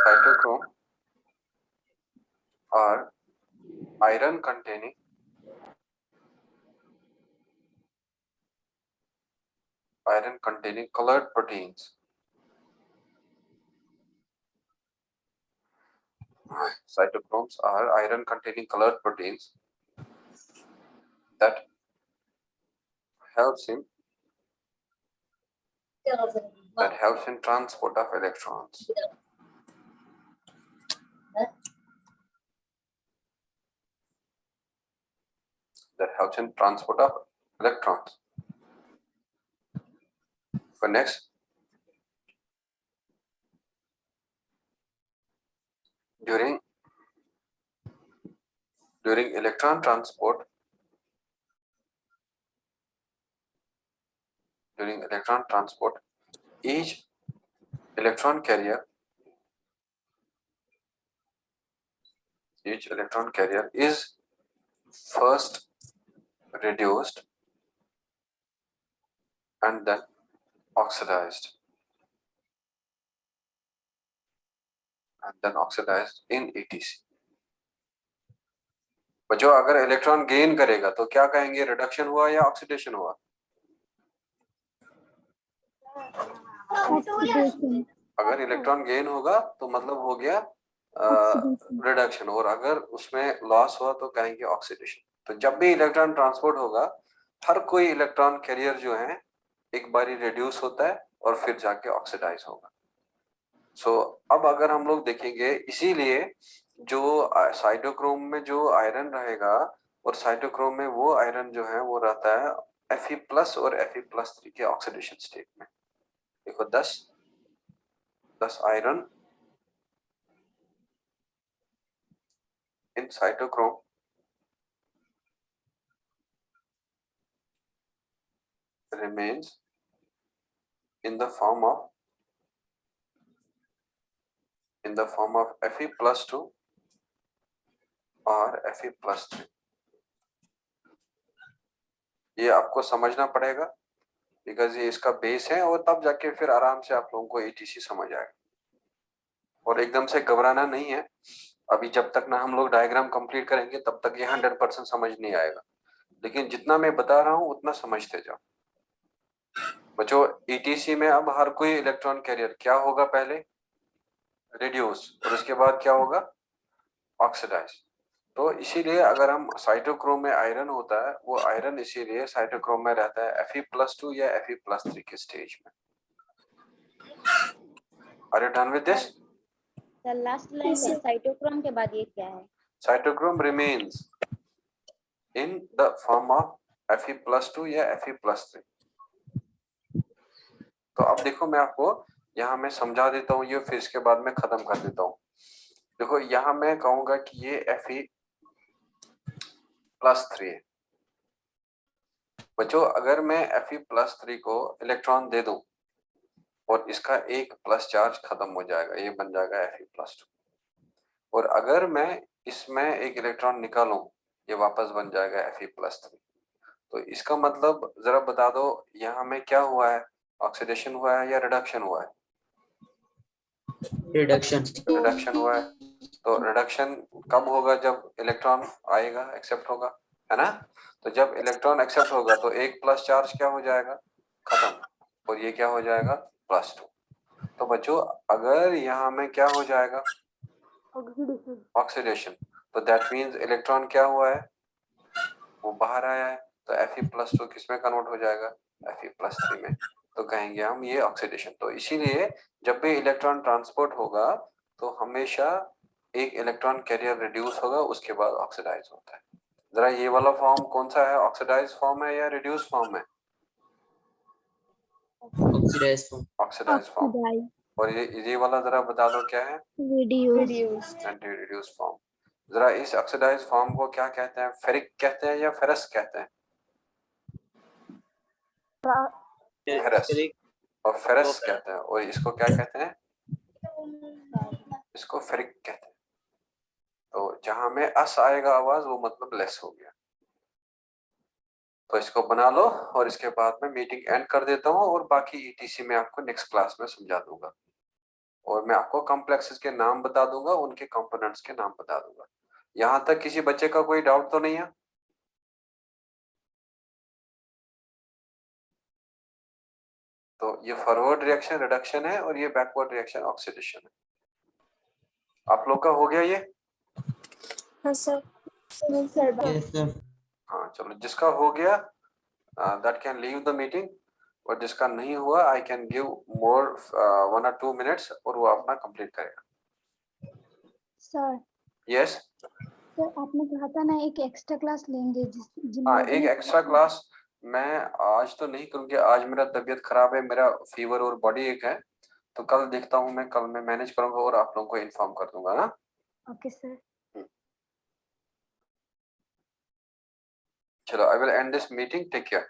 Cytochrome are iron containing colored proteins. Cytochromes are iron containing colored proteins that helps in transport of electrons. So next, during electron transport, each electron carrier is first reduced and then oxidized in ETC. बच्चों अगर इलेक्ट्रॉन गेन करेगा तो क्या कहेंगे? रिडक्शन हुआ या ऑक्सीडेशन हुआ? अगर इलेक्ट्रॉन गेन होगा तो मतलब हो गया रिडक्शन, और अगर उसमें लॉस हुआ तो कहेंगे ऑक्सीडेशन. तो जब भी इलेक्ट्रॉन ट्रांसपोर्ट होगा, हर कोई इलेक्ट्रॉन कैरियर जो है एक बारी रिड्यूस होता है और फिर जाके ऑक्सीडाइज होगा. सो अब अगर हम लोग देखेंगे, इसीलिए जो साइटोक्रोम में जो आयरन रहेगा और साइटोक्रोम में वो आयरन जो है वो रहता है Fe+ और Fe+3 के ऑक्सीडेशन स्टेट में. देखो 10 thus iron in cytochrome remains in the form of Fe+2 और Fe+3। ये आपको समझना पड़ेगा बिकॉज ये इसका बेस है और तब जाके फिर आराम से आप लोगों को एटीसी समझ आएगा। और एकदम से घबराना नहीं है, अभी जब तक ना हम लोग डायग्राम कंप्लीट करेंगे तब तक ये 100% समझ नहीं आएगा, लेकिन जितना मैं बता रहा हूँ उतना समझते जाओ बच्चों। ईटीसी में अब हर कोई इलेक्ट्रॉन कैरियर क्या होगा, पहले रिड्यूस और उसके बाद क्या होगा, ऑक्सीडाइज। तो इसीलिए अगर हम साइटोक्रोम में आयरन होता है, वो आयरन इसीलिए साइटोक्रोम में रहता है Fe+2 या Fe+3 के स्टेज में। Are you done with this? The last line है साइटोक्रोम के बाद ये क्या है? Cytochrome remains in the form of Fe+2 या Fe+3। तो अब देखो मैं आपको यहाँ मैं समझा देता हूँ ये, फिर इसके बाद में खत्म कर देता हूँ। देखो यहाँ मैं कहूंगा कि ये Fe+3 है बच्चों। अगर मैं Fe+3 को इलेक्ट्रॉन दे दूं और इसका एक प्लस चार्ज खत्म हो जाएगा, ये बन जाएगा Fe+2। और अगर मैं इसमें एक इलेक्ट्रॉन निकालूं, ये वापस बन जाएगा Fe+3। तो इसका मतलब जरा बता दो यहाँ में क्या हुआ है, ऑक्सीडेशन हुआ है या रिडक्शन हुआ है? रिडक्शन हुआ है। तो रिडक्शन कब होगा, जब इलेक्ट्रॉन आएगा, एक्सेप्ट होगा, है ना। तो जब इलेक्ट्रॉन एक्सेप्ट होगा तो एक प्लस चार्ज क्या हो जाएगा, खत्म, और ये क्या हो जाएगा, +2। तो बच्चों अगर यहाँ में क्या हो जाएगा, ऑक्सीडेशन, तो दैट मीन्स इलेक्ट्रॉन क्या हुआ है, वो बाहर आया है। तो Fe+2 किस में कन्वर्ट हो जाएगा, Fe+3 में। तो कहेंगे हम ये ऑक्सीडेशन। तो इसीलिए जब भी इलेक्ट्रॉन ट्रांसपोर्ट होगा तो हमेशा एक इलेक्ट्रॉन कैरियर रिड्यूस होगा, उसके बाद ऑक्सीडाइज होता है। जरा ये वाला फॉर्म कौन सा है, ऑक्सीडाइज फॉर्म है या रिड्यूस फॉर्म है? Oxidise form. और ये वाला जरा बता दो क्या है, रिड्यूस फॉर्म। जरा इस ऑक्सीडाइज फॉर्म को क्या कहते हैं, फेरिक कहते हैं या फेरस कहते हैं? फेरस और फेरस कहते हैं। और इसको क्या कहते हैं, इसको फेरिक कहते हैं। तो जहां में अस आएगा आवाज वो मतलब लेस हो गया। तो इसको बना लो और इसके बाद में मीटिंग एंड कर देता हूँ और बाकी ईटीसी में आपको नेक्स्ट क्लास में समझा दूंगा। और मैं आपको कॉम्प्लेक्सेस के नाम बता दूंगा, उनके कंपोनेंट्स के नाम बता दूंगा। यहाँ तक किसी बच्चे का कोई डाउट तो नहीं है? तो ये फॉरवर्ड रिएक्शन रिडक्शन है और ये बैकवर्ड रिएक्शन ऑक्सीडेशन है। आप लोग का हो गया ये? हाँ सर। हाँ चलो, जिसका हो गया that can leave the meeting, और जिसका नहीं हुआ I can give more 1 or 2 minutes और वो अपना कंप्लीट करेगा। सर यस सर, आपने कहा था ना एक एक्स्ट्रा क्लास लेंगे हाँ, एक एक्स्ट्रा क्लास मैं आज तो नहीं करूँगी। आज मेरा तबीयत खराब है, मेरा फीवर और बॉडी एक है, तो कल देखता हूँ मैं, कल मैं मैनेज करूंगा और आप लोगों को इन्फॉर्म कर दूंगा ना। Okay sir. चलो, I will end this meeting, take care.